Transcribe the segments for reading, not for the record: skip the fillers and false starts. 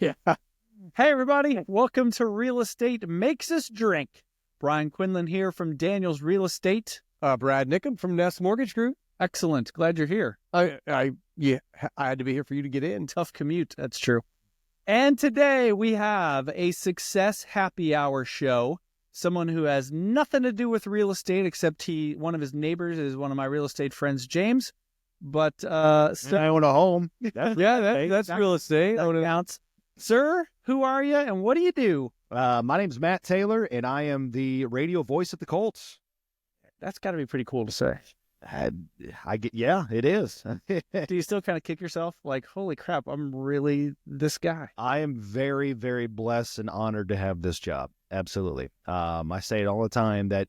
Yeah. Hey, everybody. Welcome to Real Estate Makes Us Drink. Brian Quinlan here from Daniels Real Estate. Brad Niccum from Nest Mortgage Group. Excellent. Glad you're here. I had to be here for you to get in. Tough commute. That's true. And today we have a success happy hour show. Someone who has nothing to do with real estate except one of his neighbors is one of my real estate friends, James. But I own a home. That's real estate. That counts. Sir, who are you and what do you do? My name's Matt Taylor, and I am the radio voice at the Colts. That's got to be pretty cool to say. Yeah, it is. Do you still kind of kick yourself like, holy crap, I'm really this guy? I am very, very blessed and honored to have this job. Absolutely. I say it all the time that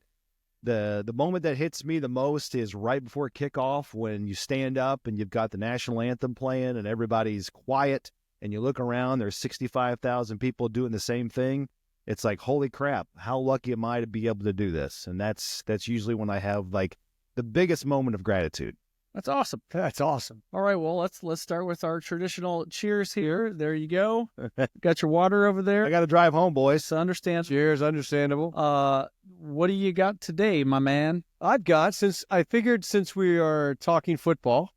the moment that hits me the most is right before kickoff when you stand up and you've got the national anthem playing and everybody's quiet and you look around, there's 65,000 people doing the same thing. It's like, holy crap, how lucky am I to be able to do this? And that's usually when I have like the biggest moment of gratitude. That's awesome. That's awesome. All right, well, let's start with our traditional cheers here. There you go. Got your water over there. I got to drive home, boys. So understand. Cheers, understandable. What do you got today, my man? I've got, since we are talking football,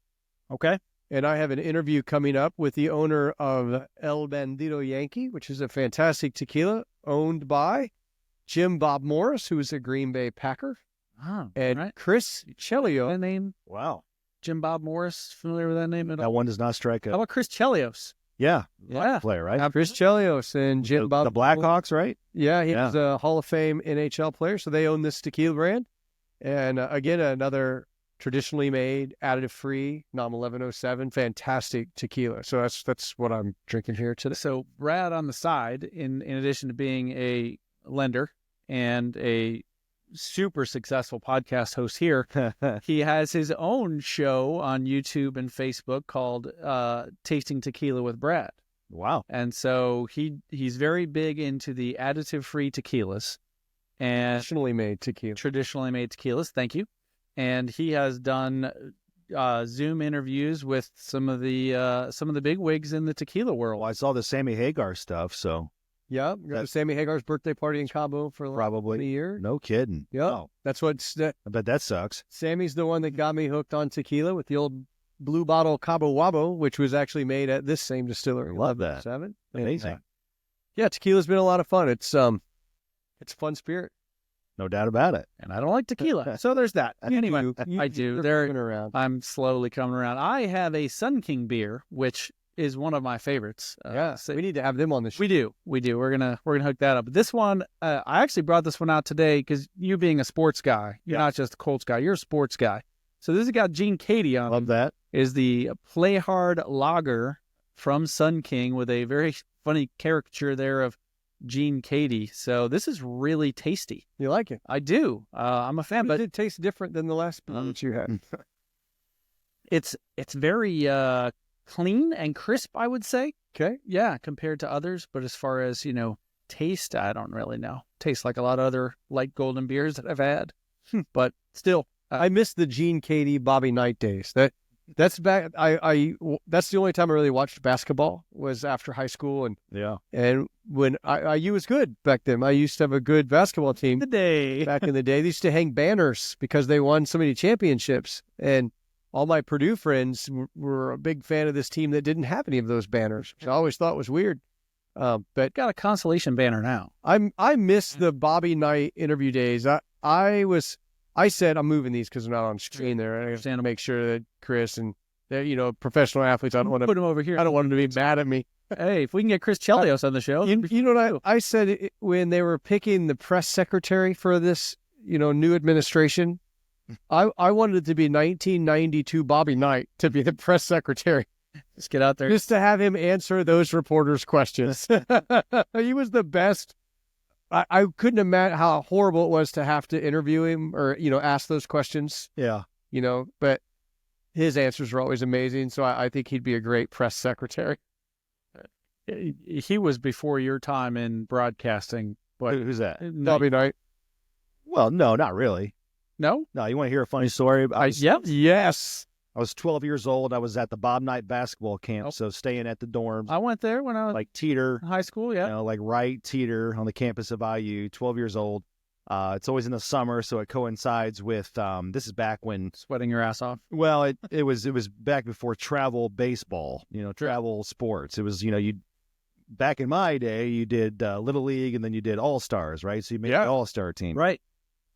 okay, and I have an interview coming up with the owner of El Bandido Yankee, which is a fantastic tequila owned by Jim Bob Morris, who is a Green Bay Packer, and right. Chris Chelios. That name? Wow. Jim Bob Morris, familiar with that name at all? That one does not strike How a... about Chris Chelios? Yeah. Yeah. Player, right? Chris Chelios and Jim Bob. The Blackhawks, right? Yeah, he's a Hall of Fame NHL player, so they own this tequila brand. And again, another traditionally made, additive-free, NOM 1107, fantastic tequila. So that's what I'm drinking here today. So Brad on the side, in addition to being a lender and a super successful podcast host here, he has his own show on YouTube and Facebook called Tasting Tequila with Brad. Wow. And so he's very big into the additive-free tequilas and traditionally made tequilas. Thank you. And he has done Zoom interviews with some of the big wigs in the tequila world. Well, I saw the Sammy Hagar stuff, so yeah, Sammy Hagar's birthday party in Cabo for probably a year. No kidding. Yeah, oh. That's what. I bet that sucks. Sammy's the one that got me hooked on tequila with the old blue bottle Cabo Wabo, which was actually made at this same distillery. Love that. Amazing. Yeah, tequila's been a lot of fun. It's a fun spirit. No doubt about it. And I don't like tequila. So there's that. Anyway, I do. Around. I'm slowly coming around. I have a Sun King beer, which is one of my favorites. So we need to have them on the show. We do. We're gonna hook that up. But this one, I actually brought this one out today because you being a sports guy, you're not just a Colts guy. You're a sports guy. So this has got Gene Katie on. Love that. Is the Play Hard Lager from Sun King with a very funny caricature there of Gene Katie. So this is really tasty. You like it? I do. I'm a fan. But it tastes different than the last that you had. It's very clean and crisp, I would say. Okay. Yeah, compared to others. But as far as, taste, I don't really know. Tastes like a lot of other light golden beers that I've had. But still. I miss the Gene Katie, Bobby Knight days. That's back. That's the only time I really watched basketball was after high school. And when IU was good back then. I used to have a good basketball team. Back in the day. They used to hang banners because they won so many championships. And all my Purdue friends were a big fan of this team that didn't have any of those banners, which I always thought was weird. But got a consolation banner now. I miss the Bobby Knight interview days. I said I'm moving these because they're not on screen there. I understand to make sure that Chris and professional athletes. I don't want to put them over here. I don't want them to be mad at me. Hey, if we can get Chris Chelios on the show, you know what I said when they were picking the press secretary for this new administration. I wanted it to be 1992 Bobby Knight to be the press secretary. Just get out there. Just to have him answer those reporters' questions. He was the best. I couldn't imagine how horrible it was to have to interview him or, ask those questions. Yeah. But his answers were always amazing. So I think he'd be a great press secretary. He was before your time in broadcasting. But who's that? Bobby Knight. Well, no, not really. No? No, you want to hear a funny story? Yes. I was 12 years old. I was at the Bob Knight basketball camp, Oh. so staying at the dorms. I went there when I was like Teeter, in high school. Yeah. like Wright, Teeter on the campus of IU, 12 years old. It's always in the summer, so it coincides with, this is back when, Sweating your ass off. well, it was back before travel baseball, travel sports. It was, back in my day, you did Little League and then you did All-Stars, right? So you made the All-Star team. Right.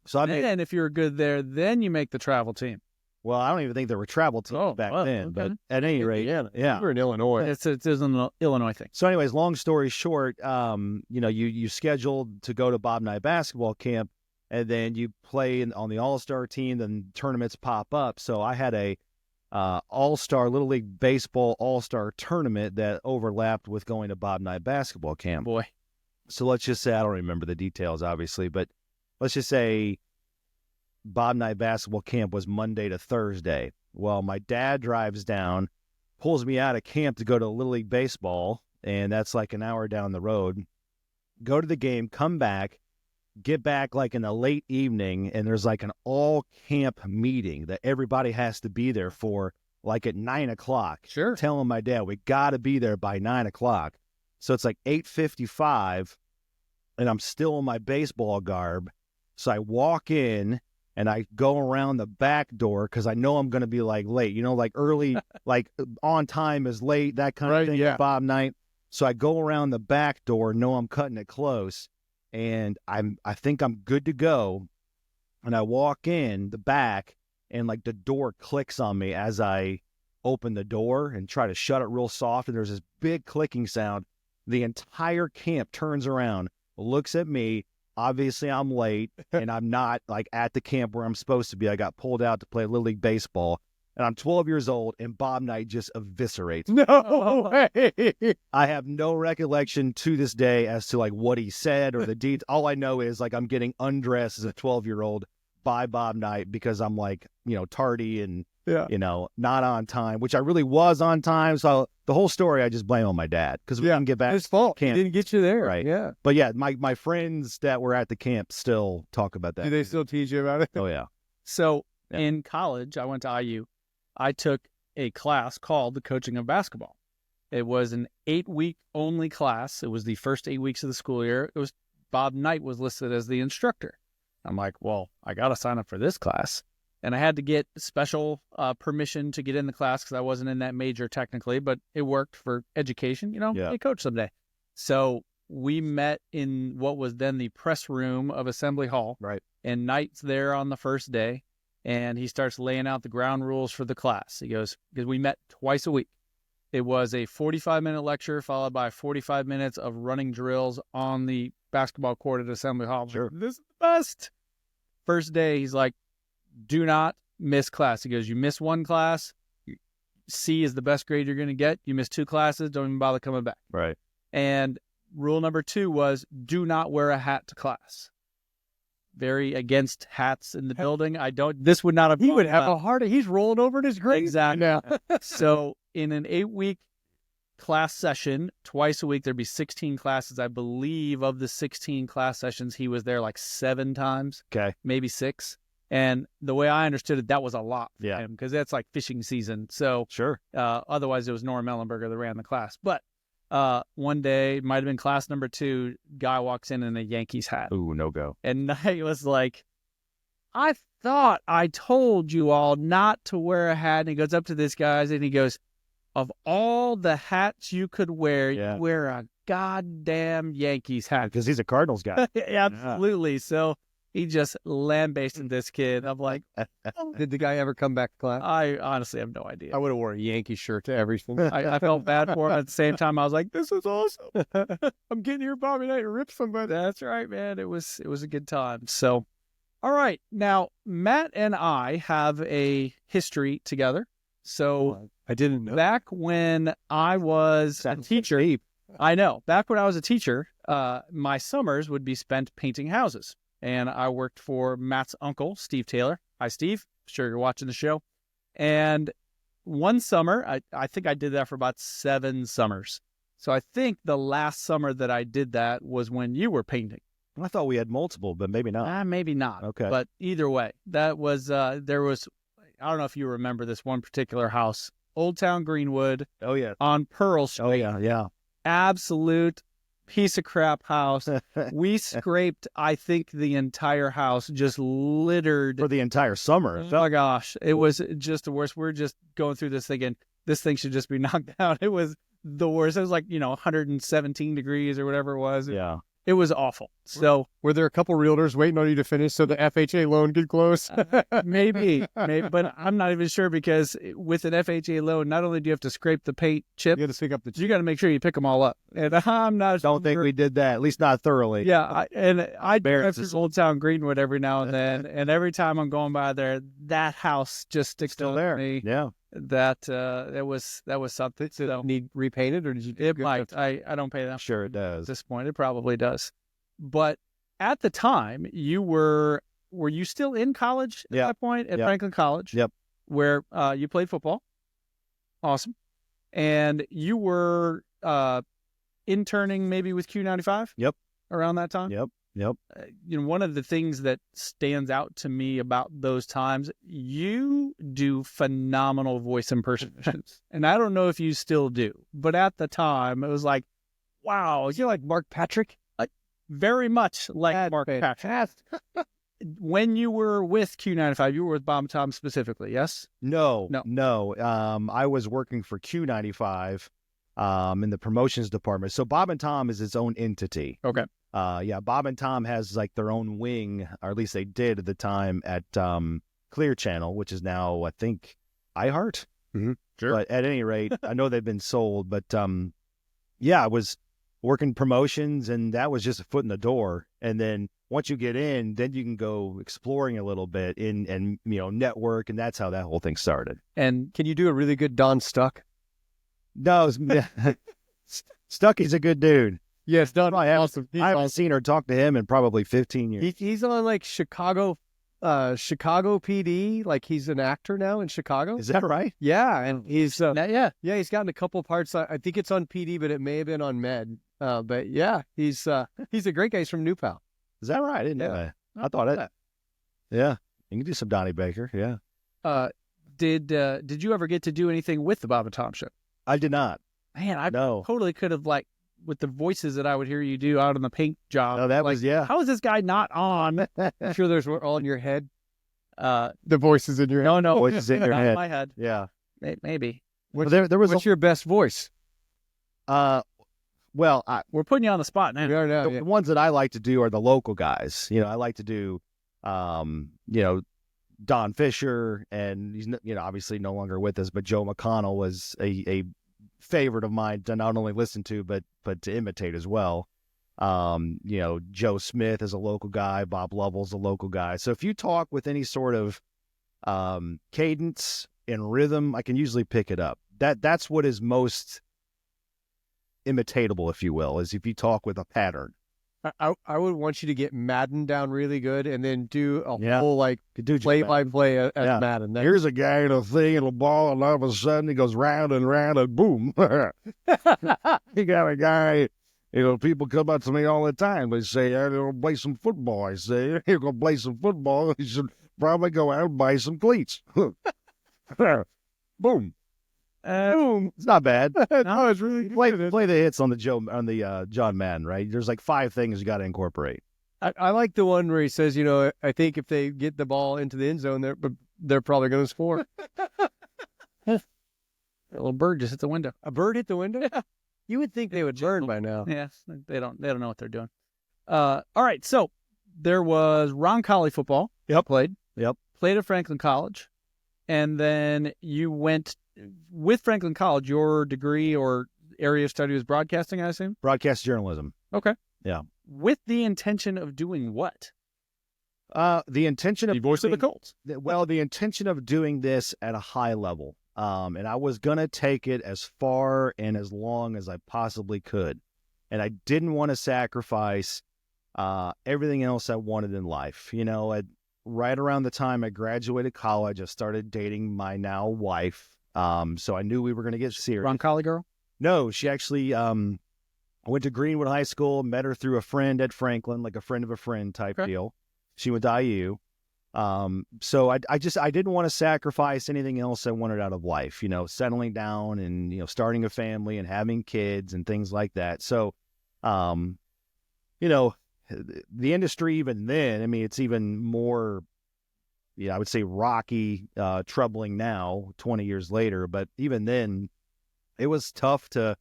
So And if you're good there, then you make the travel team. well, I don't even think there were travel teams back then, okay. but at any rate, Yeah. yeah. We were in Illinois. It is an Illinois thing. So anyways, long story short, you scheduled to go to Bob Knight basketball camp, and then you play on the All-Star team, then tournaments pop up. So I had a All-Star Little League Baseball All-Star tournament that overlapped with going to Bob Knight basketball camp. Boy. So let's just say, I don't remember the details, obviously, but let's just say Bob Knight basketball camp was Monday to Thursday. Well, my dad drives down, pulls me out of camp to go to Little League Baseball, and that's like an hour down the road. Go to the game, come back, get back like in the late evening, and there's like an all-camp meeting that everybody has to be there for, like at 9 o'clock. Sure. Telling my dad, we got to be there by 9 o'clock. So it's like 8:55, and I'm still in my baseball garb. So I walk in, and I go around the back door because I know I'm going to be like late, like early, like on time is late, that kind of thing. Yeah. Bob Knight. So I go around the back door, know I'm cutting it close, and I think I'm good to go. And I walk in the back, and like the door clicks on me as I open the door and try to shut it real soft. And there's this big clicking sound. The entire camp turns around, looks at me. Obviously, I'm late, and I'm not like at the camp where I'm supposed to be. I got pulled out to play Little League Baseball, and I'm 12 years old, and Bob Knight just eviscerates me. No way. I have no recollection to this day as to like what he said or the deeds. All I know is like I'm getting undressed as a 12-year-old by Bob Knight because I'm like, tardy and, not on time, which I really was on time. So the whole story, I just blame on my dad because we didn't get back. His fault. He Camp. didn't get you there. Right. Yeah. But yeah, my friends that were at the camp still talk about that. Do they still teach you about it? Oh, yeah. So Yeah. in college, I went to IU. I took a class called the Coaching of Basketball. It was an 8-week only class. It was the first 8 weeks of the school year. It was Bob Knight was listed as the instructor. I'm like, well, I got to sign up for this class. And I had to get special permission to get in the class because I wasn't in that major technically, but it worked for education, Hey, coach someday. So we met in what was then the press room of Assembly Hall. Right. And Knight's there on the first day, and he starts laying out the ground rules for the class. He goes, because we met twice a week. It was a 45-minute lecture followed by 45 minutes of running drills on the basketball court at Assembly Hall. Sure. Like, this is the best. First day, he's like, do not miss class. He goes, you miss one class, C is the best grade you're going to get. You miss 2 classes, don't even bother coming back. Right. And rule number 2 was do not wear a hat to class. Very against hats in the building. This would not have. He would have a heart. He's rolling over in his grave. Exactly. Now. So in an 8-week class session, twice a week, there'd be 16 classes. I believe of the 16 class sessions, he was there like 7 times. Okay. Maybe 6. And the way I understood it, that was a lot for Yeah. him because that's like fishing season. So Sure. otherwise, it was Norm Ellenberger that ran the class. But one day, might have been class number 2, guy walks in a Yankees hat. Ooh, no go. And Knight was like, I thought I told you all not to wear a hat. And he goes up to this guy and he goes, of all the hats you could wear, Yeah. you wear a goddamn Yankees hat. Because he's a Cardinals guy. Absolutely. So he just lambasted this kid. I'm like, Did the guy ever come back to class? I honestly have no idea. I would have worn a Yankee shirt to everything. I felt bad for him. At the same time, I was like, this is awesome. I'm getting here, Bobby Knight, and rip somebody. That's right, man. It was a good time. So, all right. Now, Matt and I have a history together. So I didn't know. back when I was a teacher, I know, back when I was a teacher, my summers would be spent painting houses. And I worked for Matt's uncle, Steve Taylor. Hi, Steve. Sure you're watching the show. And one summer, I think I did that for about 7 summers. So I think the last summer that I did that was when you were painting. I thought we had multiple, but maybe not. Maybe not. Okay. But either way, that was, I don't know if you remember this one particular house, Old Town Greenwood Oh yeah. on Pearl Street. Oh yeah. Yeah. Absolute piece of crap house. We scraped, I think, the entire house, just littered. For the entire summer. Oh my gosh. It was just the worst. We're just going through this thinking this thing should just be knocked down. It was the worst. It was like, 117 degrees or whatever it was. Yeah. It was awful. So Were there a couple realtors waiting on you to finish so the FHA loan could close? maybe, but I'm not even sure, because with an FHA loan, not only do you have to scrape the paint chip, You got to pick up the you got to make sure you pick them all up. And I'm not Don't think sure. we did that. At least not thoroughly. Yeah, I drive Barrett's through is- Old Town Greenwood every now and then, and every time I'm going by there, that house just sticks Still out there. to me. Yeah. That was something. Did So it need repainted, or did you? it might. I don't pay that I'm sure it at does. this point. It probably does. But at the time, were you still in college at Yeah. that point at Yep. Franklin College? Yep. Where you played football. Awesome. And you were interning maybe with Q95? Yep. Around that time? Yep. Yep. One of the things that stands out to me about those times, you do phenomenal voice impersonations. And I don't know if you still do, but at the time, it was like, wow, You like Mark Patrick? very much like That's Mark Patrick. fantastic. When you were with Q95, you were with Bob and Tom specifically, yes? No. No. I was working for Q95 in the promotions department. So Bob and Tom is its own entity. Okay. Yeah, Bob and Tom has like their own wing, or at least they did at the time at Clear Channel, which is now, I think, iHeart. Sure. But at any rate, I know they've been sold. But yeah, I was working promotions, and that was just a foot in the door. And then once you get in, then you can go exploring a little bit and network, and that's how that whole thing started. And Can you do a really good Don Stuck? No, Stucky's a good dude. Yes, Don. I haven't, Awesome. He's I haven't awesome. seen or talked to him in probably 15 years. He's on like Chicago PD. Like he's an actor now in Chicago. Is that right? Yeah, and he's yeah, he's gotten a couple parts. I think it's on PD, but it may have been on Med. But yeah, he's a great guy. He's from New Pal. Is that right? I didn't know Yeah. that. I thought it. Yeah, you can do some Donnie Baker. Yeah, did you ever get to do anything with the Bob and Tom show? I did not. Man, I No, totally could have, like, with the voices that I would hear you do out on the paint job. no, that like, was yeah. how is this guy not on? I'm sure there's all in your head. The The voices in your head. no, Voices in your not head. my head. Yeah. Maybe Well, there was What's your best voice? well, we're putting you on the spot now. We are now. the Yeah. ones that I like to do are the local guys. I like to do, Don Fisher, and he's obviously no longer with us, but Joe McConnell was a favorite of mine to not only listen to but to imitate as well. Joe Smith is a local guy, Bob Lovell's a local guy. So if you talk with any sort of cadence and rhythm, I can usually pick it up. That's what is most imitatable, if you will, is if you talk with a pattern. I would want you to get Madden down really good, and then do a Yeah. whole like Could do just play-by-play as Yeah. Madden. Here's a guy in a thing and a ball, and all of a sudden he goes round and round and boom. You got a guy, people come up to me all the time. They say, I'm going to play some football. I say, you're going to play some football. You should probably go out and buy some cleats. Boom. Boom. It's not bad. No, it's really Play the hits on the John Madden, right? There's like 5 things you got to incorporate. I like the one where he says, I think if they get the ball into the end zone, they're probably going to score. A little bird just hit the window. A bird hit the window? You would think they would learn by now. Yes, they don't know what they're doing. All right, so there was Roncalli football. Yep. Played at Franklin College, and then you went with Franklin College. Your degree or area of study was broadcasting, I assume. Broadcast journalism. Okay. Yeah. With the intention of doing what? The intention of The voice of the Colts. the intention of doing this at a high level. And I was going to take it as far and as long as I possibly could. And I didn't want to sacrifice everything else I wanted in life. Right around the time I graduated college, I started dating my now wife. So I knew we were going to get serious. Roncalli girl? No, she actually went to Greenwood High School, met her through a friend at Franklin, like a friend of a friend type Okay. deal. She went to IU. So I didn't want to sacrifice anything else I wanted out of life, settling down and, starting a family and having kids and things like that. So, you know, the industry even then, I mean, it's even more, I would say rocky, troubling now, 20 years later. But even then, it was tough to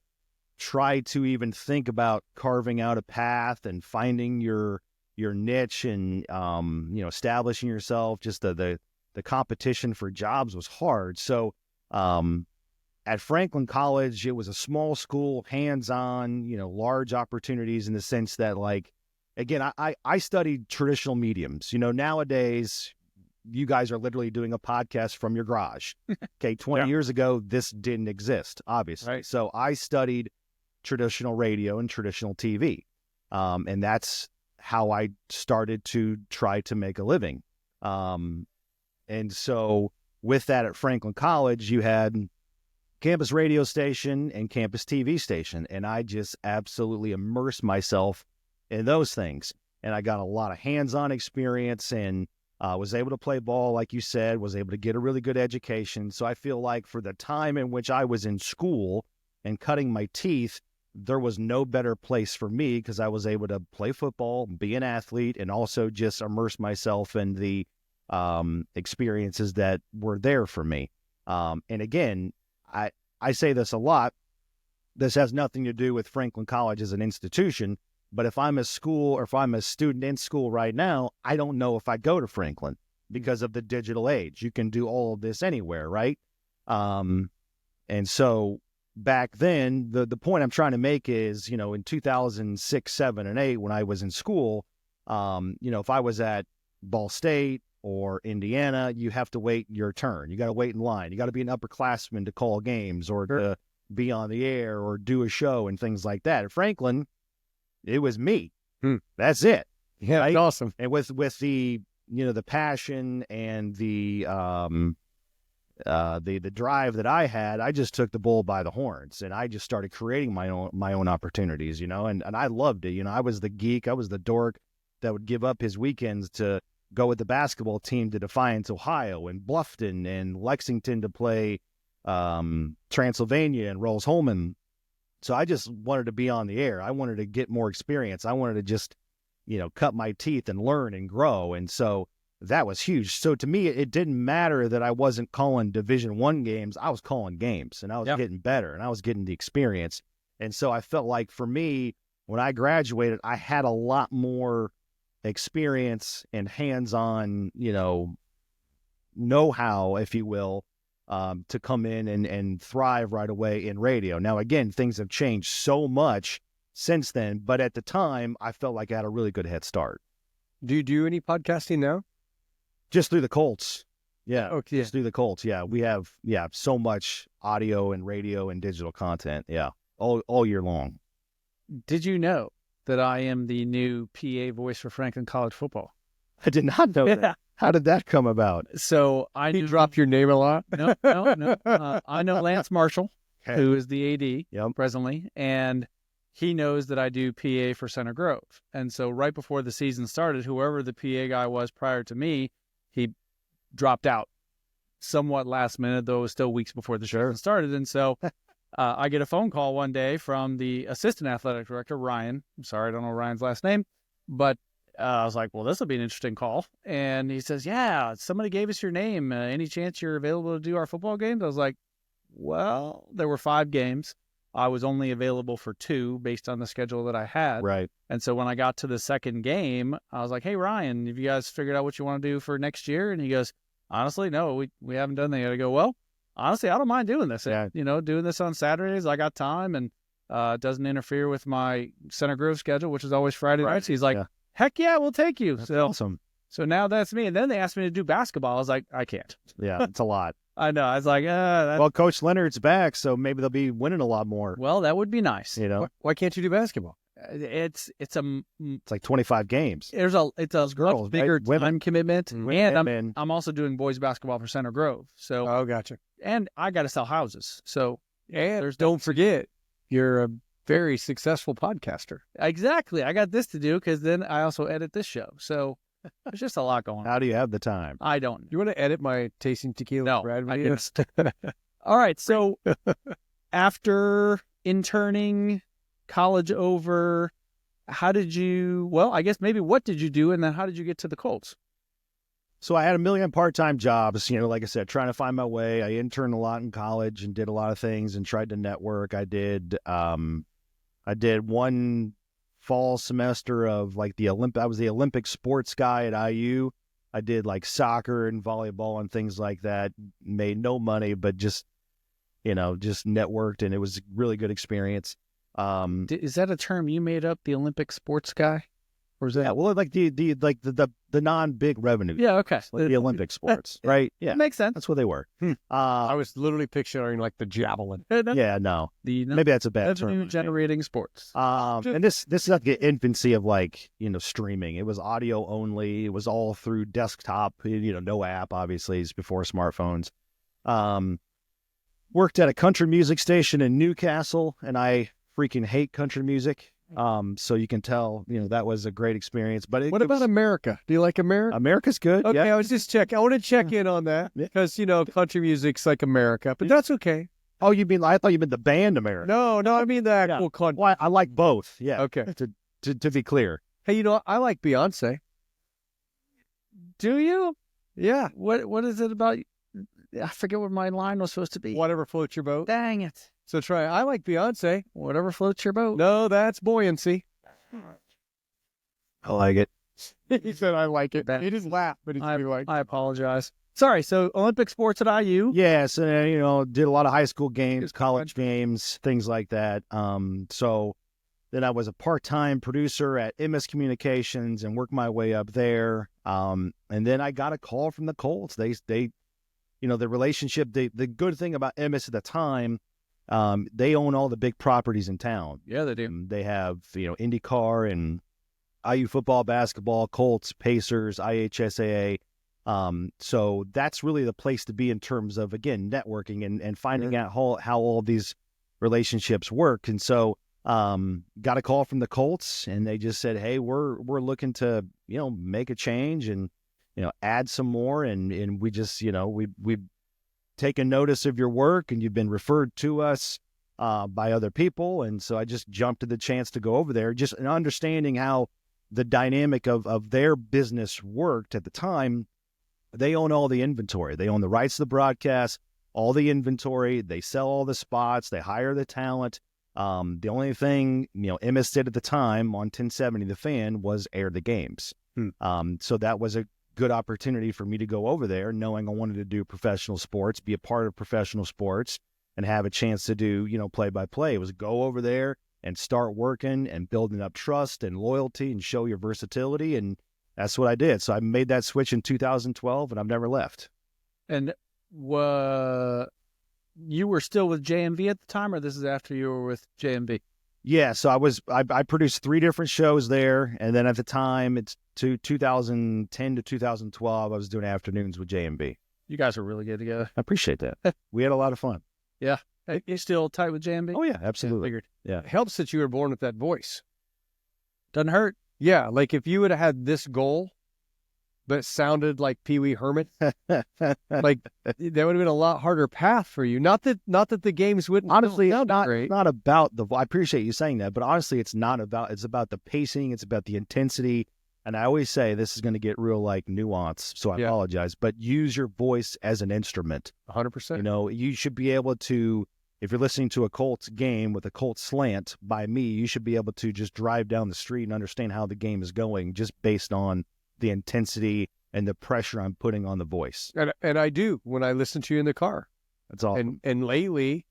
try to even think about carving out a path and finding your niche and, establishing yourself. Just the competition for jobs was hard. So, at Franklin College, it was a small school, hands-on, large opportunities in the sense that, like, again, I studied traditional mediums. Nowadays, you guys are literally doing a podcast from your garage. Okay, 20 years ago, this didn't exist, obviously. Right. So I studied traditional radio and traditional TV. And that's how I started to try to make a living. And so with that at Franklin College, you had campus radio station and campus TV station. And I just absolutely immersed myself in those things. And I got a lot of hands-on experience and was able to play ball, like you said, was able to get a really good education. So I feel like for the time in which I was in school and cutting my teeth, there was no better place for me because I was able to play football, be an athlete, and also just immerse myself in the experiences that were there for me. And again, I say this a lot. This has nothing to do with Franklin College as an institution, but if I'm a school or if I'm a student in school right now, I don't know if I go to Franklin because of the digital age. You can do all of this anywhere, right? And so back then, the point I'm trying to make is, in 2006, 7, and 8, when I was in school, if I was at Ball State or Indiana, you have to wait your turn. You got to wait in line. You got to be an upperclassman to call games or to be on the air or do a show and things like that. At Franklin, it was me. That's it. Yeah, right? That's awesome. And with the, the passion and the drive that I had, I just took the bull by the horns and I just started creating my own opportunities, and I loved it. I was the geek. I was the dork that would give up his weekends to go with the basketball team to Defiance, Ohio, and Bluffton and Lexington to play Transylvania and Rolls-Holman. So I just wanted to be on the air. I wanted to get more experience. I wanted to just, cut my teeth and learn and grow. And so that was huge. So to me, it didn't matter that I wasn't calling Division I games. I was calling games and I was getting better and I was getting the experience. And so I felt like for me, when I graduated, I had a lot more experience and hands-on, know-how, if you will, to come in and thrive right away in radio. Now, again, things have changed so much since then, but at the time, I felt like I had a really good head start. Do you do any podcasting now? Just through the Colts. Yeah. Okay. Just through the Colts. Yeah. We have, so much audio and radio and digital content. Yeah. All year long. Did you know that I am the new PA voice for Franklin College football? I did not know that. How did that come about? So You drop your name a lot. No. I know Lance Marshall, who is the AD presently, and he knows that I do PA for Center Grove. And so right before the season started, whoever the PA guy was prior to me, he dropped out somewhat last minute, though it was still weeks before the season started. And so I get a phone call one day from the assistant athletic director, Ryan. I'm sorry, I don't know Ryan's last name, but I was like, well, this will be an interesting call. And he says, yeah, somebody gave us your name. Any chance you're available to do our football games? I was like, well, there were 5 games. I was only available for 2 based on the schedule that I had. Right. And so when I got to the second game, I was like, hey, Ryan, have you guys figured out what you want to do for next year? And he goes, honestly, no, we haven't done that yet. I go, well, honestly, I don't mind doing this. Yeah. Doing this on Saturdays. I got time and it doesn't interfere with my Center Grove schedule, which is always Friday nights. He's like, heck yeah, we'll take you. That's awesome. So now that's me. And then they asked me to do basketball. I was like, I can't. Yeah, it's a lot. I know. I was like, well, Coach Leonard's back, so maybe they'll be winning a lot more. Well, that would be nice. Why can't you do basketball? It's like 25 games. It's a girls, much bigger right? time commitment, and I'm also doing boys basketball for Center Grove. So gotcha. And I got to sell houses. So don't forget, you're a very successful podcaster. Exactly. I got this to do because then I also edit this show. So There's just a lot going on. How do you have the time? I don't. You want to edit my tasting tequila, No, Brad? I videos? All right. So after interning, college over, how did you, well, I guess maybe what did you do? And then how did you get to the Colts? So I had a million part-time jobs, like I said, trying to find my way. I interned a lot in college and did a lot of things and tried to network. I did one fall semester of like I was the Olympic sports guy at IU. I did like soccer and volleyball and things like that. Made no money, but just networked, and it was a really good experience. Is that a term you made up, the Olympic sports guy? Or is that? Yeah, well, like the non-big revenue. Yeah, okay. Like the Olympic sports, right? Yeah, That makes sense. that's what they were. I was literally picturing like the javelin. Yeah, no, maybe that's a bad term. Revenue-generating sports. And this is like the infancy of like streaming. It was audio only. It was all through desktop. No app. Obviously, it's before smartphones. Worked at a country music station in Newcastle, and I freaking hate country music. So you can tell, that was a great experience. But What about America? Do you like America? America's good. Okay, Yeah. I was just checking. I want to check in on that because country music's like America, but that's okay. Oh, I thought you meant the band America. No, I mean the actual country. Well, I like both. Yeah. Okay. To be clear. Hey, I like Beyonce. Do you? Yeah. What is it about? I forget what my line was supposed to be. Whatever floats your boat. Dang it. So try. I like Beyonce. Whatever floats your boat. No, that's buoyancy. I like it. He said I like it. He just laughed, but he's really like. I apologize. Sorry. So Olympic sports at IU. Yes, and did a lot of high school games, college games, things like that. So then I was a part-time producer at MS Communications and worked my way up there. And then I got a call from the Colts. They the relationship. The good thing about MS at the time, they own all the big properties in town. Yeah, they do. They have IndyCar and IU football, basketball, Colts, Pacers, IHSAA. So that's really the place to be in terms of, again, networking and finding out how all these relationships work. And so got a call from the Colts, and they just said, hey, we're looking to make a change and add some more, and we just we've taken notice of your work, and you've been referred to us by other people. And so I just jumped at the chance to go over there, just understanding how the dynamic of their business worked at the time. They own all the inventory. They own the rights to the broadcast, all the inventory. They sell all the spots. They hire the talent. The only thing, MS did at the time on 1070 The Fan was air the games. So that was a good opportunity for me to go over there, knowing I wanted to do professional sports, be a part of professional sports, and have a chance to do, play-by-play. It was go over there and start working and building up trust and loyalty and show your versatility. And that's what I did. So I made that switch in 2012, and I've never left. And you were still with JMV at the time, or this is after you were with JMV? Yeah, so I produced 3 different shows there, and then at the time, it's 2010 to 2012, I was doing afternoons with JMV. You guys were really good together. I appreciate that. We had a lot of fun. Yeah. You still tight with JMV? Oh, yeah, absolutely. Figured. Yeah. It helps that you were born with that voice. Doesn't hurt. Yeah, like if you would have had this goal, but sounded like Pee Wee Herman, like that would have been a lot harder path for you. Not that the games wouldn't honestly sound great. Not about I appreciate you saying that, but honestly, it's about the pacing. It's about the intensity. And I always say this is going to get real like nuance, so I apologize. But use your voice as an instrument. 100%. You should be able to. If you're listening to a Colts game with a Colts slant by me, you should be able to just drive down the street and understand how the game is going just based on the intensity and the pressure I'm putting on the voice. And I do when I listen to you in the car. That's awesome. And lately,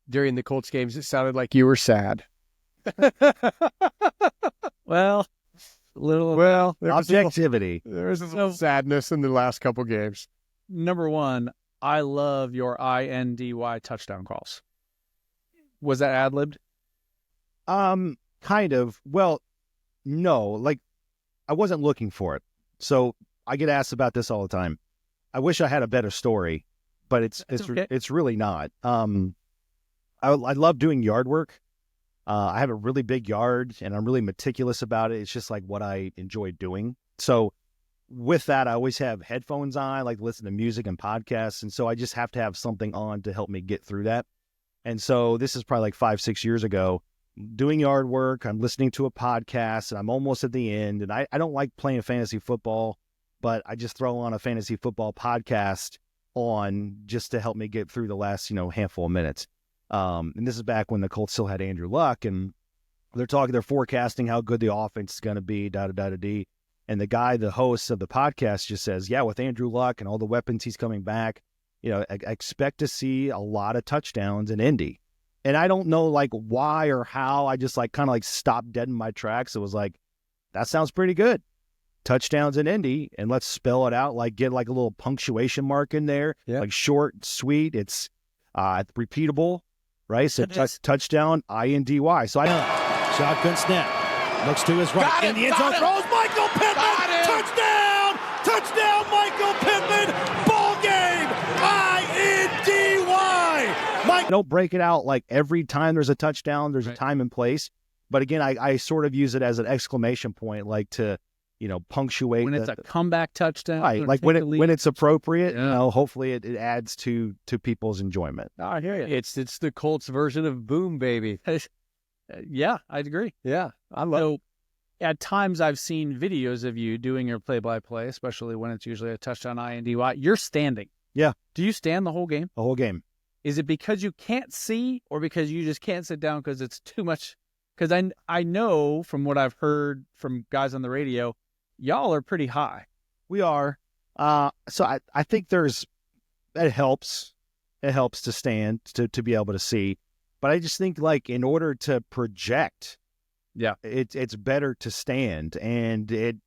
during the Colts games, it sounded like you were sad. Well, objectivity. There was a little sadness in the last couple games. Number one, I love your INDY touchdown calls. Was that ad-libbed? Kind of. Well, no. Like, I wasn't looking for it. So I get asked about this all the time. I wish I had a better story, but it's really not. I love doing yard work. I have a really big yard, and I'm really meticulous about it. It's just like what I enjoy doing. So with that, I always have headphones on. I like to listen to music and podcasts. And so I just have to have something on to help me get through that. And so this is probably like 5-6 years ago, doing yard work. I'm listening to a podcast and I'm almost at the end. And I don't like playing fantasy football, but I just throw on a fantasy football podcast on just to help me get through the last, handful of minutes. And this is back when the Colts still had Andrew Luck, and they're forecasting how good the offense is going to be, da-da-da-da-dee. And the guy, the host of the podcast, just says, yeah, with Andrew Luck and all the weapons he's coming back, I expect to see a lot of touchdowns in Indy. And I don't know like why or how. I just kind of stopped dead in my tracks. It was like, that sounds pretty good. Touchdowns in Indy, and let's spell it out, get a little punctuation mark in there, short, sweet. It's repeatable, right? So touchdown, I-N-D-Y. So shotgun snap, looks to his right, in the end zone, throws Michael Pittman, touchdown, Michael Pittman, ball game, I-N-D-Y. Don't break it out like every time there's a touchdown, there's a time and place. But again, I sort of use it as an exclamation point, to punctuate when it's a comeback touchdown, right? Like when it's appropriate. Hopefully it adds to people's enjoyment. Oh, I hear you. It's the Colts version of boom, baby. Yeah, I'd agree. Yeah, I love. At times I've seen videos of you doing your play-by-play, especially when it's usually a touchdown I-N-D-Y. You're standing. Yeah. Do you stand the whole game? The whole game. Is it because you can't see, or because you just can't sit down because it's too much? Because I know from what I've heard from guys on the radio, y'all are pretty high. We are. So I think it helps. It helps to stand, to be able to see. But I just think in order to project, it's better to stand. And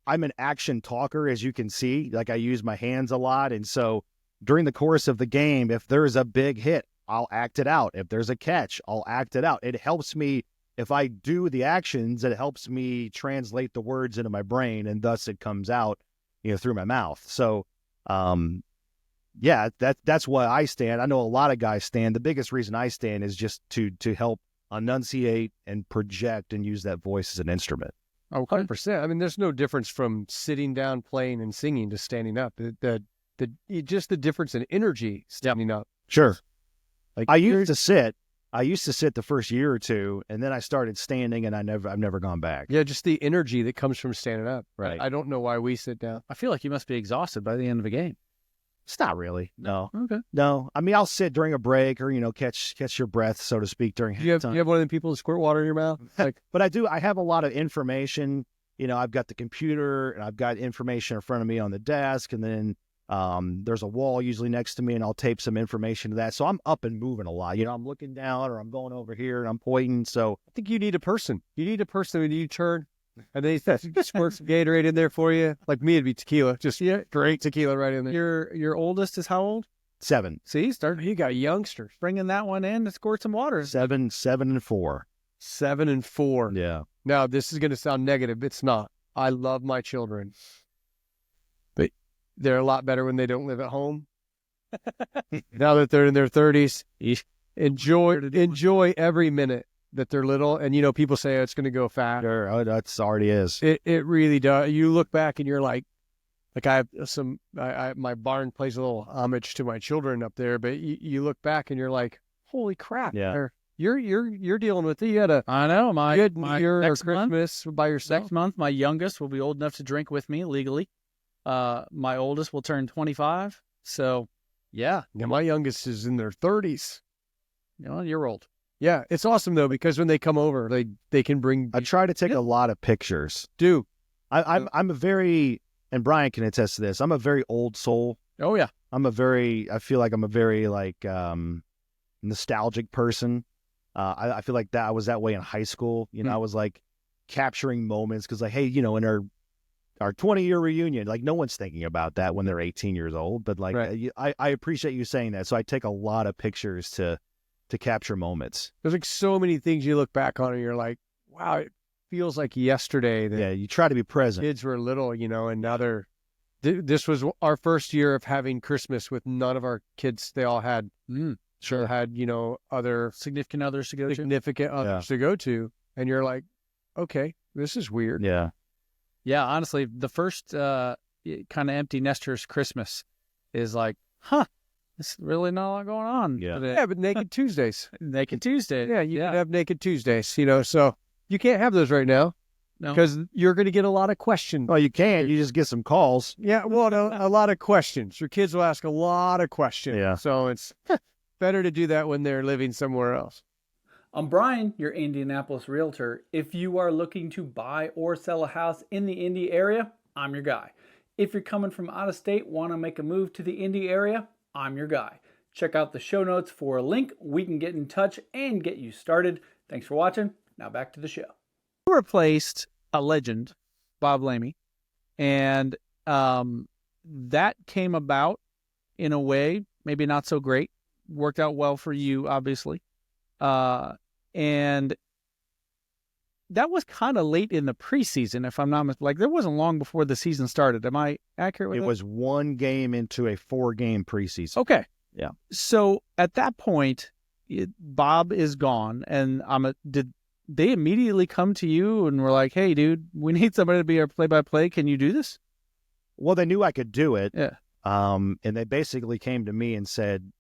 I'm an action talker, as you can see. I use my hands a lot. And so during the course of the game, if there's a big hit, I'll act it out. If there's a catch, I'll act it out. It helps me. If I do the actions, it helps me translate the words into my brain, and thus it comes out, through my mouth. So, that's why I stand. I know a lot of guys stand. The biggest reason I stand is just to help enunciate and project and use that voice as an instrument. Oh, 100%. I mean, there's no difference from sitting down, playing, and singing to standing up. Just the difference in energy standing up. Sure. I used to sit the first year or two, and then I started standing, and I've never gone back. Yeah, just the energy that comes from standing up. Right. I don't know why we sit down. I feel like you must be exhausted by the end of a game. It's not really. No. Okay. No. I mean, I'll sit during a break or, catch your breath, so to speak, during halftime. You have one of them people that squirt water in your mouth? But I have a lot of information. I've got the computer, and I've got information in front of me on the desk, and then there's a wall usually next to me, and I'll tape some information to that. So I'm up and moving a lot. I'm looking down, or I'm going over here and I'm pointing. So I think you need a person. You need a person when you turn, and they squirt some Gatorade in there for you. Like me, it'd be tequila. Just great tequila right in there. Your oldest is how old? 7. See, you got youngsters bringing that one in to squirt some water. 7 and 4. 7 and 4. Yeah. Now this is going to sound negative. It's not. I love my children, but they're a lot better when they don't live at home. Now that they're in their 30s, enjoy every minute that they're little. And, people say it's going to go fast. Sure. Oh, that's already is. It really does. You look back and you're like I have my barn plays a little homage to my children up there, but you look back and you're like, holy crap. Yeah. You're dealing with it. You had a I know my Year or Christmas by yourself. Next month, my youngest will be old enough to drink with me legally. My oldest will turn 25. So, yeah. My youngest is in their 30s. You're old. Yeah, it's awesome though, because when they come over, they can bring. I try to take a lot of pictures. I'm a very, and Brian can attest to this, I'm a very old soul. Oh yeah. I feel like I'm a very nostalgic person. I feel like that I was that way in high school. I was capturing moments because hey, in our 20-year reunion, no one's thinking about that when they're 18 years old. But right. I appreciate you saying that. So I take a lot of pictures to capture moments. There's so many things you look back on and you're like, wow, it feels like yesterday. That you try to be present. Kids were little, and now this was our first year of having Christmas with none of our kids. They all had, had, other significant others to go to. And you're like, okay, this is weird. Yeah. Yeah, honestly, the first kind of empty nesters Christmas is like, huh, there's really not a lot going on. Yeah. today. Yeah, but Naked Tuesdays. Naked Tuesday. Yeah, you can have Naked Tuesdays, you know, so you can't have those right now No. because you're going to get a lot of questions. Well, you can. You just get some calls. Yeah, well, no, a lot of questions. Your kids will ask a lot of questions. Yeah. So it's better to do that when they're living somewhere else. I'm Brian, your Indianapolis realtor. If you are looking to buy or sell a house in the Indy area, I'm your guy. If you're coming from out of state, want to make a move to the Indy area, I'm your guy. Check out the show notes for a link. We can get in touch and get you started. Thanks for watching. Now back to the show. You replaced a legend, Bob Lamey, and that came about in a way maybe not so great. Worked out well for you, obviously. And that was kind of late in the preseason, if I'm not mistaken. Like, there wasn't long before the season started. Am I accurate with that? It was one game into a 4-game preseason. Okay. Yeah. So at that point, Bob is gone, and did they immediately come to you and were like, "Hey, dude, we need somebody to be our play-by-play. Can you do this?" Well, they knew I could do it. Yeah. And they basically came to me and said,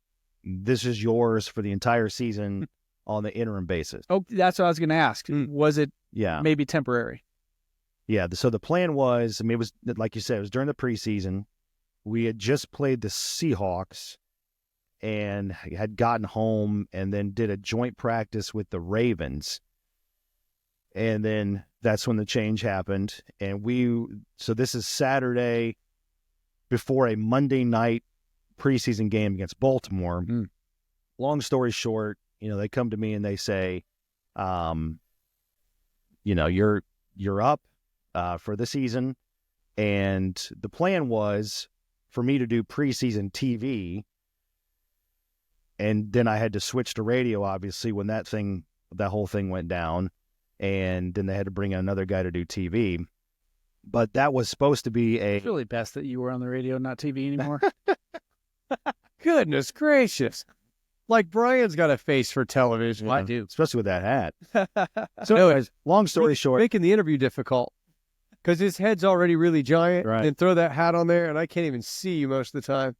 "This is yours for the entire season on the interim basis." Oh, that's what I was going to ask. Was it Yeah. maybe temporary? Yeah. So the plan was, I mean, it was like you said, it was during the preseason. We had just played the Seahawks and had gotten home and then did a joint practice with the Ravens. And then that's when the change happened. And so this is Saturday before a Monday night preseason game against Baltimore. Long story short, they come to me and they say, you're up for the season. And the plan was for me to do preseason TV. And then I had to switch to radio, obviously, when that whole thing went down. And then they had to bring in another guy to do TV. But that was supposed to be It's really best that you were on the radio, not TV anymore. Goodness gracious. Like Brian's got a face for television. I do. especially with that hat. So anyways, Long story short, making the interview difficult because his head's already really giant. Right. And throw that hat on there and I can't even see you most of the time.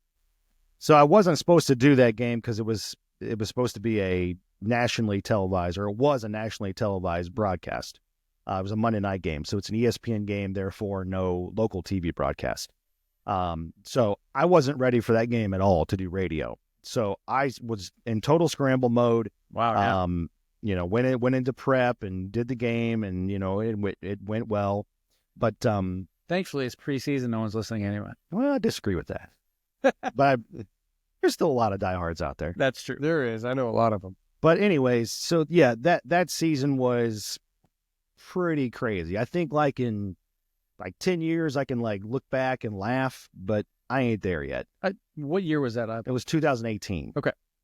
so I wasn't supposed to do that game because it was supposed to be a nationally televised, or it was a nationally televised broadcast. It was a Monday night game, so it's an ESPN game, therefore no local TV broadcast. So I wasn't ready for that game at all to do radio. So I was in total scramble mode. Wow. Went into prep and did the game, and it went well. But Thankfully, it's preseason. No one's listening anyway. well, I disagree with that. But there's still a lot of diehards out there. That's true. There is. I know a lot of them. But anyways, so yeah, that season was pretty crazy. I think like in 10 years, I can look back and laugh, but I ain't there yet. What year was that? It was 2018.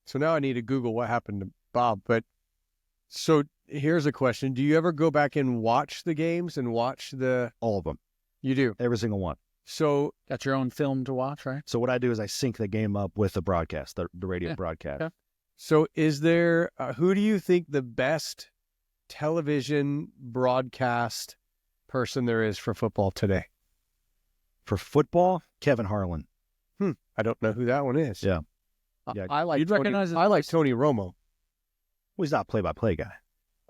So now I need to Google what happened to Bob. But so here's a question. Do you ever go back and watch the games and watch All of them, you do? every single one. So Got your own film to watch, right? So what I do is I sync the game up with the broadcast, the radio Yeah. broadcast. Yeah. So is there, who do you think the best television broadcast person there is for football today? For football, Kevin Harlan. I don't know who that one is. Yeah. Yeah. I like You'd Tony, recognize his I like voice. Tony Romo. Well, he's not a play-by-play guy.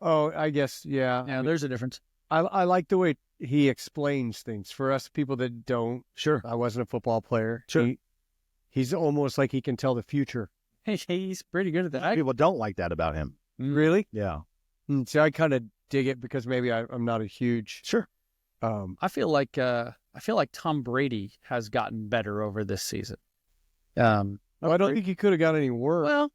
Oh, I guess, yeah. Yeah, there's a difference. I like the way he explains things. For us people that don't, Sure. I wasn't a football player. Sure. He's almost like he can tell the future. Hey, he's pretty good at that. People don't like that about him. Really? Yeah. So I kind of dig it because maybe I'm not a huge. Sure. I feel like Tom Brady has gotten better over this season. I don't think he could have got any worse. Well,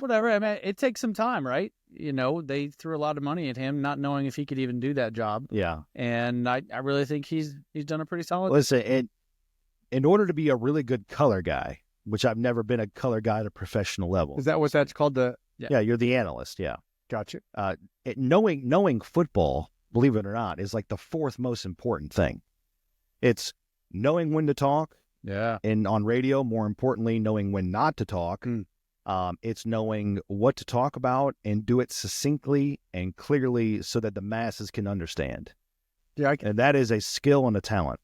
whatever. I mean, it takes some time, right? They threw a lot of money at him, not knowing if he could even do that job. Yeah. And I really think he's done a pretty solid. Listen, in order to be a really good color guy, which I've never been a color guy at a professional level. Is that what that's called? Yeah, you're the analyst. Yeah. Gotcha. Knowing football, believe it or not, is like the fourth most important thing. It's knowing when to talk, Yeah. and on radio, more importantly, knowing when not to talk. It's knowing what to talk about and do it succinctly and clearly so that the masses can understand. Yeah, and that is a skill and a talent.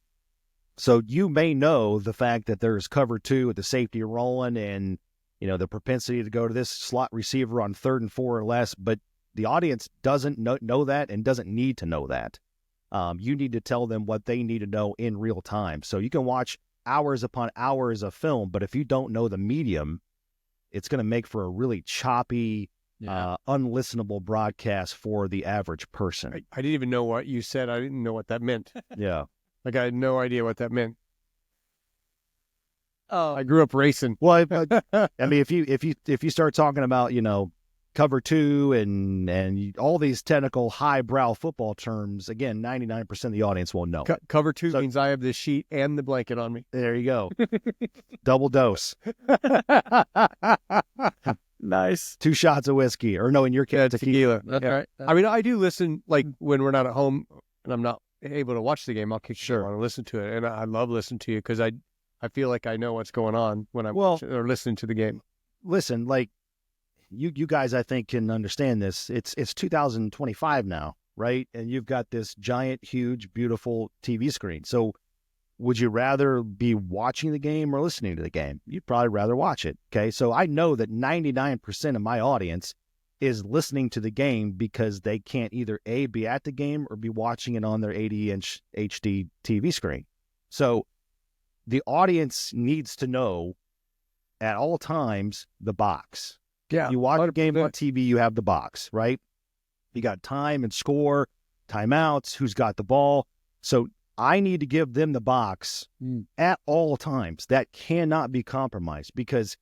So you may know the fact that there's cover 2 with the safety rolling and, the propensity to go to this slot receiver on 3rd and 4 or less, but the audience doesn't know that and doesn't need to know that. You need to tell them what they need to know in real time. So you can watch hours upon hours of film, but if you don't know the medium, it's going to make for a really choppy, unlistenable broadcast for the average person. I didn't even know what you said. I didn't know what that meant. Yeah. Like, I had no idea what that meant. I grew up racing. Well, I mean, if you start talking about, cover 2 and all these technical highbrow football terms, again, 99% of the audience won't know. Cover 2 means I have the sheet and the blanket on me. There you go. Double dose. Nice. 2 shots of whiskey, or no, in your case, tequila. That's Yeah. right. I mean, I do listen, like, when we're not at home and I'm not able to watch the game, I'll kick Sure. on and listen to it. And I love listening to you because I feel like I know what's going on when I'm or listening to the game. Listen, like, you guys, I think, can understand this. It's 2025 now, right? And you've got this giant, huge, beautiful TV screen. So would you rather be watching the game or listening to the game? You'd probably rather watch it. Okay. So I know that 99% of my audience is listening to the game because they can't either A, be at the game or be watching it on their 80-inch HD TV screen. So the audience needs to know at all times the box. Yeah. You watch a game on TV, you have the box, right? You got time and score, timeouts, who's got the ball. So I need to give them the box at all times. That cannot be compromised because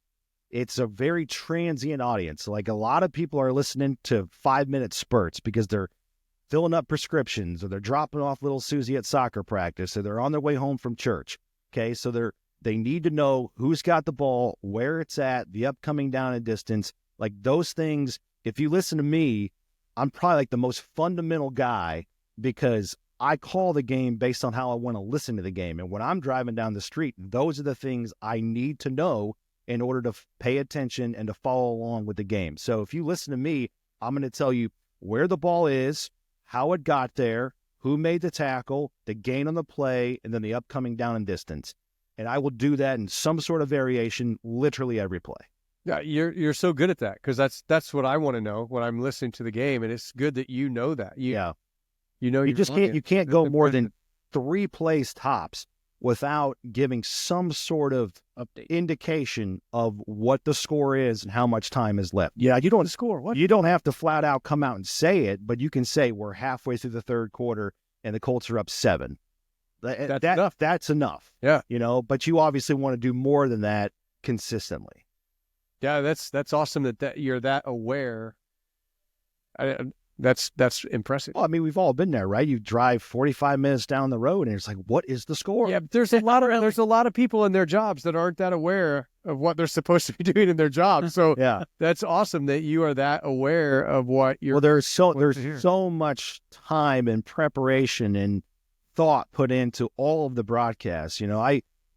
it's a very transient audience. Like, a lot of people are listening to 5-minute spurts because they're filling up prescriptions, or they're dropping off little Susie at soccer practice, or they're on their way home from church. Okay, so they need to know who's got the ball, where it's at, the upcoming down and distance. Like, those things, if you listen to me, I'm probably like the most fundamental guy because I call the game based on how I want to listen to the game. And when I'm driving down the street, those are the things I need to know in order to pay attention and to follow along with the game. So if you listen to me, I'm going to tell you where the ball is, how it got there, who made the tackle, the gain on the play, and then the upcoming down and distance. And I will do that in some sort of variation literally every play. Yeah, you're so good at that because that's what I want to know when I'm listening to the game, and it's good that you know that. You can't go more than 3 plays tops without giving some sort of Update. indication of what the score is and how much time is left. Yeah, you don't score. What? You don't have to flat out come out and say it, but you can say we're halfway through the 3rd quarter and the Colts are up 7. That's enough. That's enough. Yeah. But you obviously want to do more than that consistently. Yeah, that's awesome that you're that aware. That's impressive. Well, I mean, we've all been there, right? You drive 45 minutes down the road and it's like, what is the score? Yeah, but there's a lot of people in their jobs that aren't that aware of what they're supposed to be doing in their job. So yeah, that's awesome that you are that aware of what you're. Well, there's so much time and preparation and thought put into all of the broadcasts.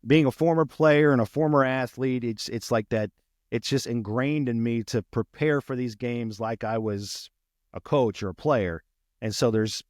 Being a former player and a former athlete, it's like that. It's just ingrained in me to prepare for these games like I was a coach or a player. And so there's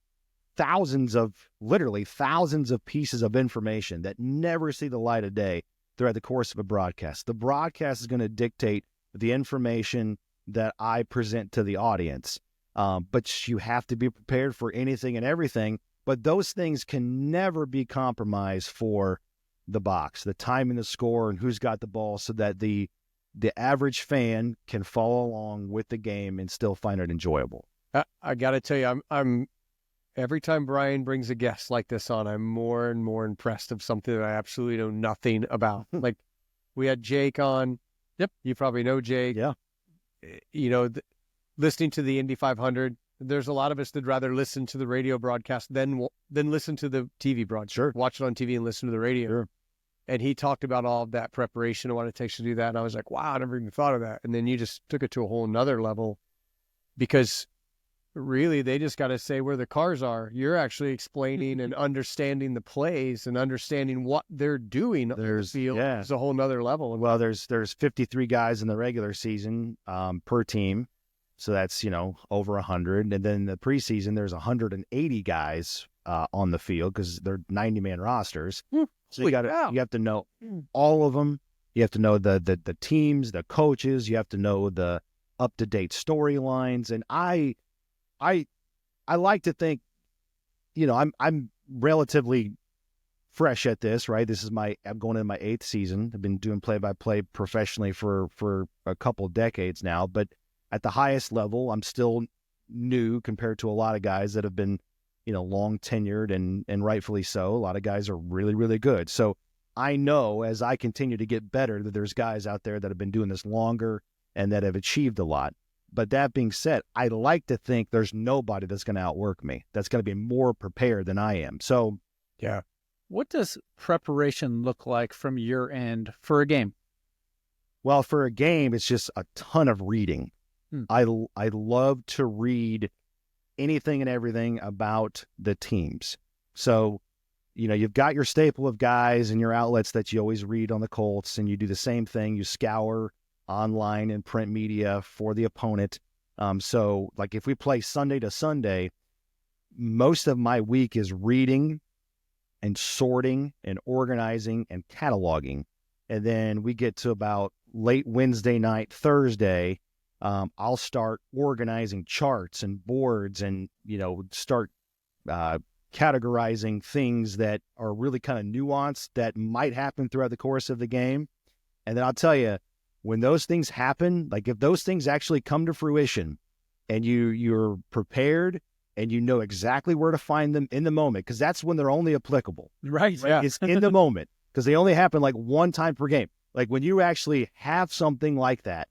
literally thousands of pieces of information that never see the light of day throughout the course of a broadcast. The broadcast is going to dictate the information that I present to the audience. But you have to be prepared for anything and everything. But those things can never be compromised for the box, the time and the score and who's got the ball, so that the average fan can follow along with the game and still find it enjoyable. I got to tell you, I'm every time Brian brings a guest like this on, I'm more and more impressed of something that I absolutely know nothing about. Like, we had Jake on. Yep. You probably know Jake. Yeah. Listening to the Indy 500, there's a lot of us that'd rather listen to the radio broadcast than listen to the TV broadcast. Sure. Watch it on TV and listen to the radio. Sure. And he talked about all of that preparation and what it takes to do that. And I was like, wow, I never even thought of that. And then you just took it to a whole nother level, because really they just got to say where the cars are. You're actually explaining and understanding the plays and understanding what they're doing on the field. Yeah. It's a whole nother level. Well, there's 53 guys in the regular season per team. So that's, over 100. And then the preseason, there's 180 guys on the field because they're 90-man rosters. So Holy you cow. have to know all of them. You have to know the teams, the coaches. You have to know the up-to-date storylines. And I like to think, I'm relatively fresh at this, right? I'm going into my 8th season. I've been doing play-by-play professionally for a couple decades now, but at the highest level, I'm still new compared to a lot of guys that have been, long tenured and rightfully so. A lot of guys are really, really good. So I know as I continue to get better that there's guys out there that have been doing this longer and that have achieved a lot. But that being said, I like to think there's nobody that's going to outwork me, that's going to be more prepared than I am. So, Yeah. What does preparation look like from your end for a game? well, for a game, it's just a ton of reading. I love to read anything and everything about the teams. So, you've got your staple of guys and your outlets that you always read on the Colts, and you do the same thing. You scour online and print media for the opponent. So, like if we play Sunday to Sunday, most of my week is reading and sorting and organizing and cataloging. And then we get to about late Wednesday night, Thursday, I'll start organizing charts and boards and, start categorizing things that are really kind of nuanced that might happen throughout the course of the game. And then I'll tell you, when those things happen, like if those things actually come to fruition and you're prepared and you know exactly where to find them in the moment, because that's when they're only applicable. Right. Yeah. It's in the moment because they only happen like one time per game. Like when you actually have something like that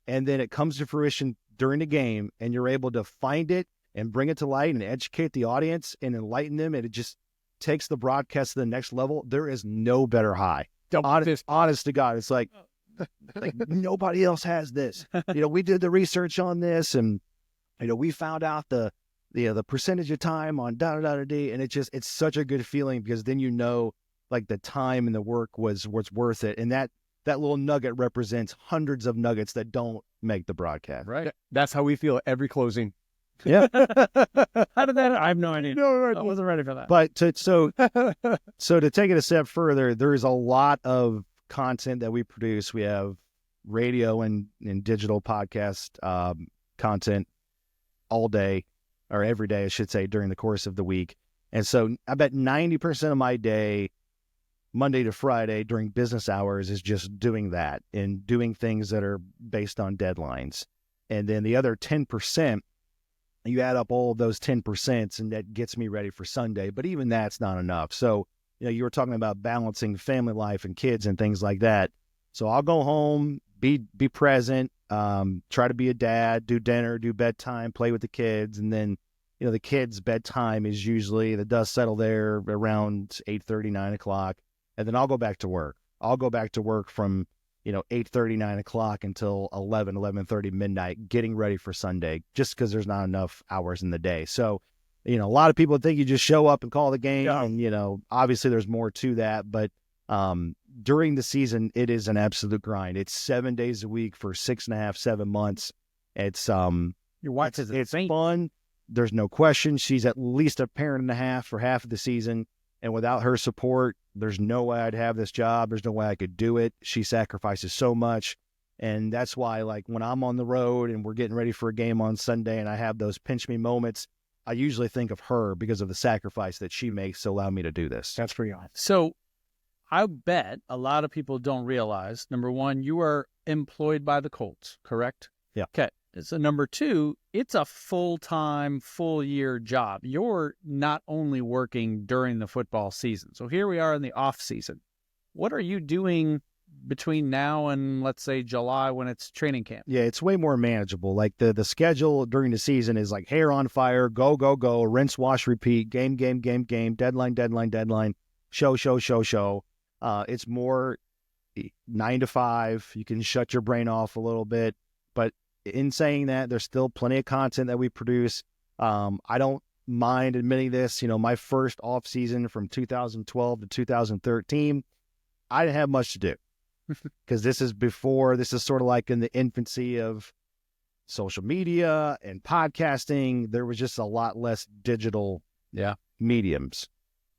and then it comes to fruition during the game and you're able to find it and bring it to light and educate the audience and enlighten them, and it just takes the broadcast to the next level, there is no better high. Honest to God, it's like nobody else has this. We did the research on this and, we found out the percentage of time on da-da-da-da-da, and it's such a good feeling because then like the time and the work was worth it. And that little nugget represents hundreds of nuggets that don't make the broadcast. Right. That's how we feel at every closing. Yeah. How did that? I have no idea. No, I wasn't ready for that. But so to take it a step further, there's a lot of content that we produce. We have radio and digital podcast content all day, or every day, I should say, during the course of the week. And so I bet 90% of my day, Monday to Friday during business hours, is just doing that and doing things that are based on deadlines. And then the other 10%, you add up all of those 10%, and that gets me ready for Sunday. But even that's not enough. So, you were talking about balancing family life and kids and things like that. So I'll go home, be present, try to be a dad, do dinner, do bedtime, play with the kids. And then, the kids' bedtime is usually the dust settle there around 8:30, 9 o'clock. And then I'll go back to work. I'll go back to work from, 8:30, 9 o'clock until 11:30 midnight, getting ready for Sunday, just because there's not enough hours in the day. So, a lot of people think you just show up and call the game. Yeah. And, obviously there's more to that. But during the season, it is an absolute grind. It's 7 days a week for 6.5, 7 months. It's your wife is it's fun. There's no question. She's at least a parent and a half for half of the season. And without her support, there's no way I'd have this job. There's no way I could do it. She sacrifices so much. And that's why, like, when I'm on the road and we're getting ready for a game on Sunday and I have those pinch me moments, I usually think of her because of the sacrifice that she makes to allow me to do this. That's pretty awesome. So I bet a lot of people don't realize, number one, you are employed by the Colts, correct? Yeah. Okay. So number two, it's a full-time, full-year job. You're not only working during the football season. So here we are in the off season. What are you doing between now and, let's say, July when it's training camp? Yeah, it's way more manageable. Like the schedule during the season is like hair on fire, go, go, go, rinse, wash, repeat, game, deadline, show. It's more 9 to 5. You can shut your brain off a little bit. But in saying that, there's still plenty of content that we produce. I don't mind admitting this. My first off season from 2012 to 2013, I didn't have much to do because this is sort of like in the infancy of social media and podcasting. There was just a lot less digital mediums.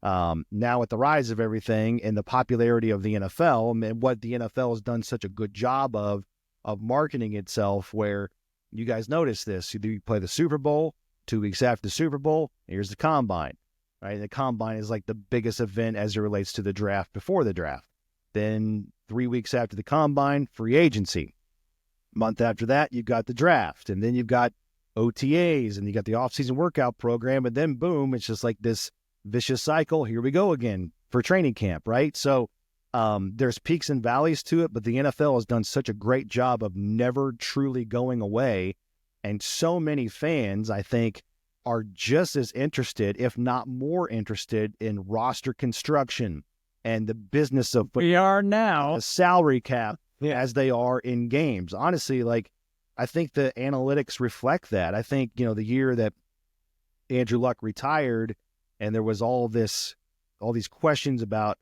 Now with the rise of everything and the popularity of the NFL, and what the NFL has done such a good job of marketing itself, where you guys notice this, you play the Super Bowl, 2 weeks after the Super Bowl, here's the Combine, right? And the Combine is like the biggest event as it relates to the draft before the draft. Then 3 weeks after the Combine, free agency. Month after that, you've got the draft, and then you've got OTAs, and you got the off-season workout program, and then boom, it's just like this vicious cycle. Here we go again for training camp, right? So there's peaks and valleys to it, but the NFL has done such a great job of never truly going away. And so many fans, I think, are just as interested, if not more interested, in roster construction and the business of We are now. the salary cap as they are in games. Honestly, like, I think the analytics reflect that. I think, the year that Andrew Luck retired and there was all these questions about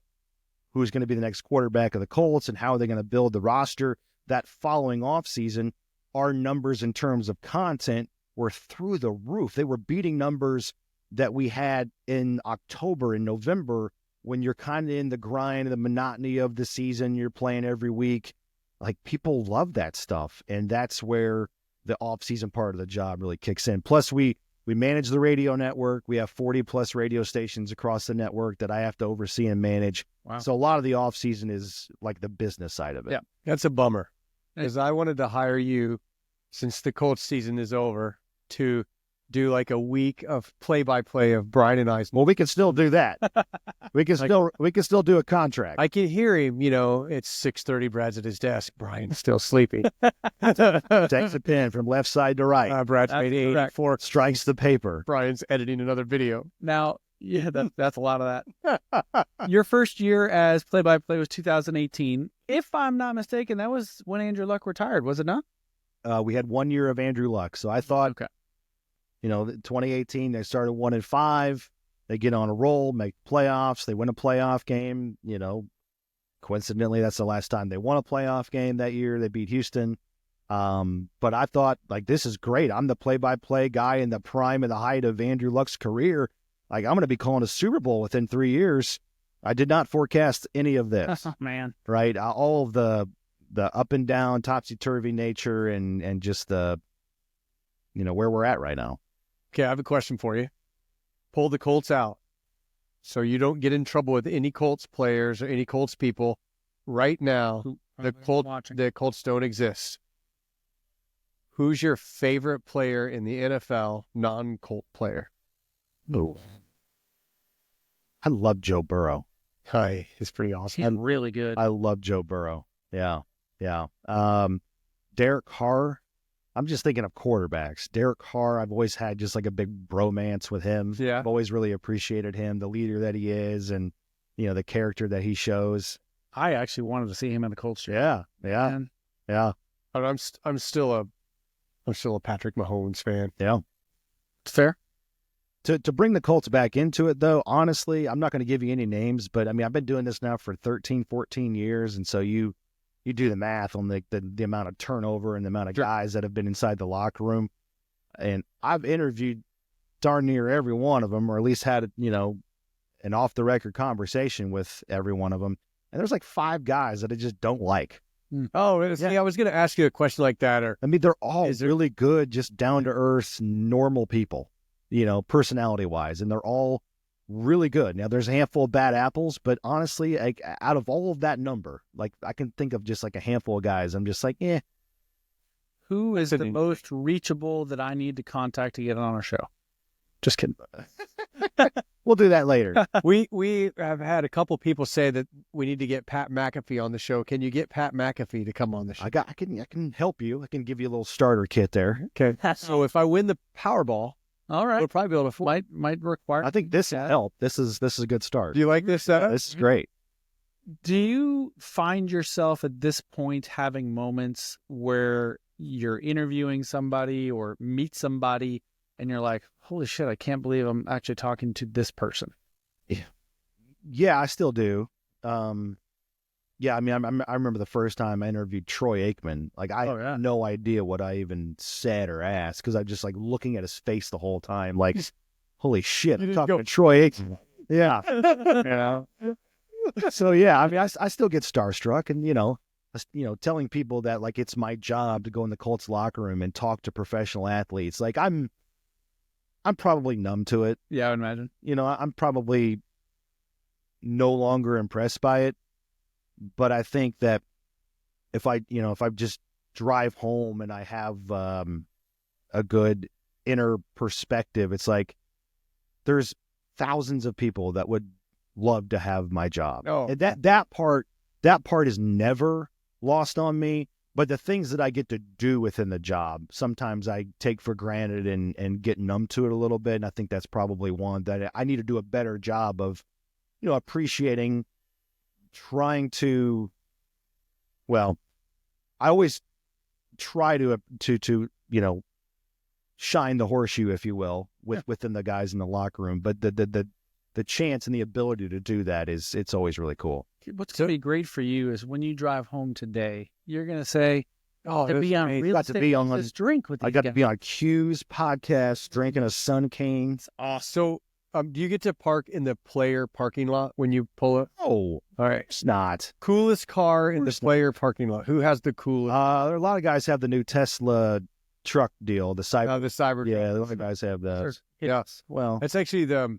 who's going to be the next quarterback of the Colts and how are they going to build the roster, that following offseason, our numbers in terms of content were through the roof. They were beating numbers that we had in October and November, when you're kind of in the grind, the monotony of the season, you're playing every week. Like, people love that stuff. And that's where the off-season part of the job really kicks in. Plus, we manage the radio network. We have 40-plus radio stations across the network that I have to oversee and manage. Wow. So a lot of the off-season is like the business side of it. Yeah. That's a bummer, because I wanted to hire you, since the Colts season is over, to do like a week of play-by-play of Brian and I's. Well, we can still do that. we can still do a contract. I can hear him, it's 6:30, Brad's at his desk, Brian's still sleeping. Takes a pen from left side to right. Brad's made 84, Strikes the paper. Brian's editing another video. Now, yeah, that's a lot of that. Your first year as play-by-play was 2018. If I'm not mistaken, that was when Andrew Luck retired, was it not? We had 1 year of Andrew Luck. So I thought, Okay. 2018, they started 1-5. They get on a roll, make playoffs. They win a playoff game. Coincidentally, that's the last time they won a playoff game that year. They beat Houston. But I thought, like, this is great. I'm the play-by-play guy in the prime and the height of Andrew Luck's career. Like, I'm going to be calling a Super Bowl within 3 years. I did not forecast any of this. Oh, man. Right? All of the up and down, topsy-turvy nature and just the, where we're at right now. Okay, I have a question for you. Pull the Colts out, so you don't get in trouble with any Colts players or any Colts people. Right now, the Colts don't exist. Who's your favorite player in the NFL, non-Colt player? Oh, I love Joe Burrow. Hi, it's pretty awesome. He's really good. I love Joe Burrow. Yeah. Derek Carr. I'm just thinking of quarterbacks. Derek Carr, I've always had just like a big bromance with him. Yeah. I've always really appreciated him, the leader that he is, and, the character that he shows. I actually wanted to see him in the Colts. Yeah. And I'm still a Patrick Mahomes fan. Yeah. it's fair. To bring the Colts back into it, though, honestly, I'm not going to give you any names, but, I've been doing this now for 13, 14 years, and so you do the math on the amount of turnover and the amount of guys that have been inside the locker room. And I've interviewed darn near every one of them, or at least had, an off-the-record conversation with every one of them. And there's like 5 guys that I just don't like. Oh, see, I was going to ask you a question like that. Or they're all really good, just down-to-earth, normal people, personality-wise. And they're all really good. Now, there's a handful of bad apples, but honestly, like, out of all of that number, like, I can think of just like a handful of guys. I'm just like, Who is the most reachable that I need to contact to get on our show? Just kidding. We'll do that later. we have had a couple people say that we need to get Pat McAfee on the show. Can you get Pat McAfee to come on the show? I can help you. I can give you a little starter kit there. Okay. So if I win the Powerball, All right. we'll probably be able to. Might require. I think this will help. This is a good start. Do you like this setup? This is great. Do you find yourself at this point having moments where you're interviewing somebody or meet somebody and you're like, holy shit, I can't believe I'm actually talking to this person? Yeah, I still do. Yeah, I remember the first time I interviewed Troy Aikman. Like, I had no idea what I even said or asked, because I'm just like looking at his face the whole time. Like, holy shit, You I'm didn't talking go- to Troy Aikman. Yeah. So yeah, I mean, I still get starstruck, and telling people that like it's my job to go in the Colts locker room and talk to professional athletes. Like I'm probably numb to it. Yeah, I would imagine. I'm probably no longer impressed by it. But I think that if I just drive home and I have a good inner perspective, it's like there's thousands of people that would love to have my job. Oh. And that part is never lost on me. But the things that I get to do within the job, sometimes I take for granted and get numb to it a little bit. And I think that's probably one that I need to do a better job of, appreciating, trying to, well, I always try to shine the horseshoe, if you will, within the guys in the locker room. But the chance and the ability to do that it's always really cool. What's going to be great for you is when you drive home today, you're going to say, Oh, to be on real got to be on this drink with I these got guys. to be on Q's podcast, drinking a Sun King. So, do you get to park in the player parking lot when you pull up? Oh, All right. it's not. Coolest car in the player parking lot. Who has the coolest? There are a lot of guys have the new Tesla truck deal, the Cyber. The Cyber. Yeah, a lot of guys have those. Yeah. Well, That's actually the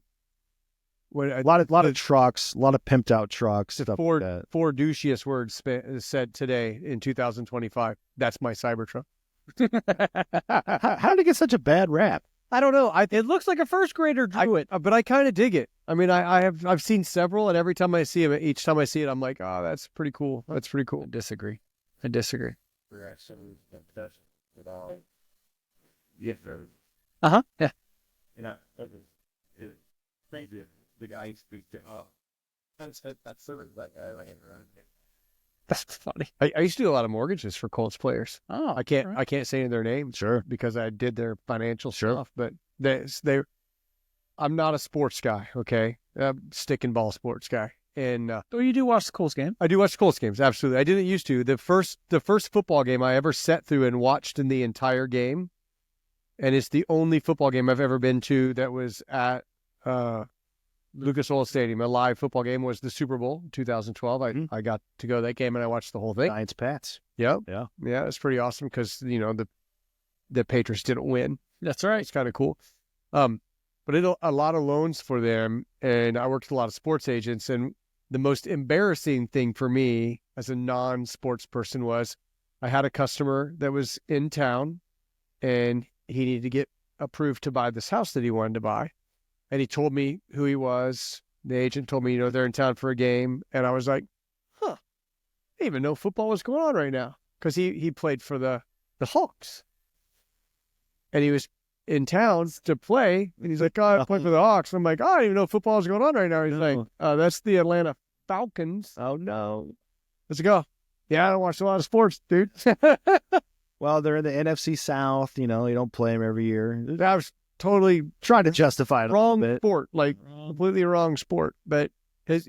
a lot of trucks, a lot of pimped out trucks. Stuff four like that. four douchiest words said today in 2025. That's my Cybertruck. How did it get such a bad rap? I don't know. It looks like a first grader drew it. But I kind of dig it. I mean, I've seen several, and every time I see them, each time I see it, I'm like, oh, that's pretty cool. That's pretty cool. I disagree. Uh-huh. Yeah. The guy speaks to that's sort of that guy like around here. That's funny. I used to do a lot of mortgages for Colts players. Oh, I can't all right. I can't say their names Sure. because I did their financial Sure. stuff, but I'm not a sports guy. Okay, stick and ball sports guy, and Oh, you do watch the Colts game? I do watch Colts games. Absolutely, I didn't used to. The first football game I ever sat through and watched in the entire game, and it's the only football game I've ever been to that was at Lucas Oil Stadium. A live football game was the Super Bowl 2012. I got to go to that game and I watched the whole thing. Giants Pats. Yep. Yeah. Yeah, it's pretty awesome because the Patriots didn't win. That's right. It's kind of cool. But a lot of loans for them, and I worked with a lot of sports agents. And the most embarrassing thing for me as a non-sports person was I had a customer that was in town, and he needed to get approved to buy this house that he wanted to buy. And he told me who he was. The agent told me, they're in town for a game. And I was like, I didn't even know football was going on right now. Because he played for the Hawks. And he was in town to play. And he's like, I play for the Hawks. I'm like, I don't even know football is going on right now. He's like, that's the Atlanta Falcons. Oh no. Let's go. Yeah, I don't watch a lot of sports, dude. Well, they're in the NFC South. You don't play them every year. That was totally Trying to justify it a wrong little bit. sport, like completely wrong sport. But his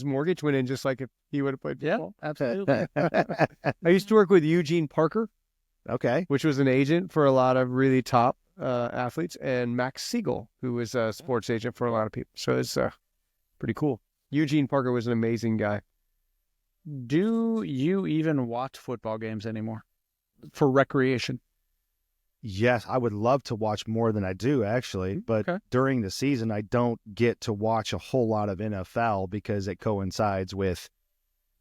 mortgage went in just like if he would have played Yeah, football. absolutely. I used to work with Eugene Parker, Okay. which was an agent for a lot of really top athletes, and Max Siegel, who was a sports agent for a lot of people. So it's pretty cool. Eugene Parker was an amazing guy. Do you even watch football games anymore for recreation? Yes, I would love to watch more than I do, actually. But Okay. during the season, I don't get to watch a whole lot of NFL because it coincides with,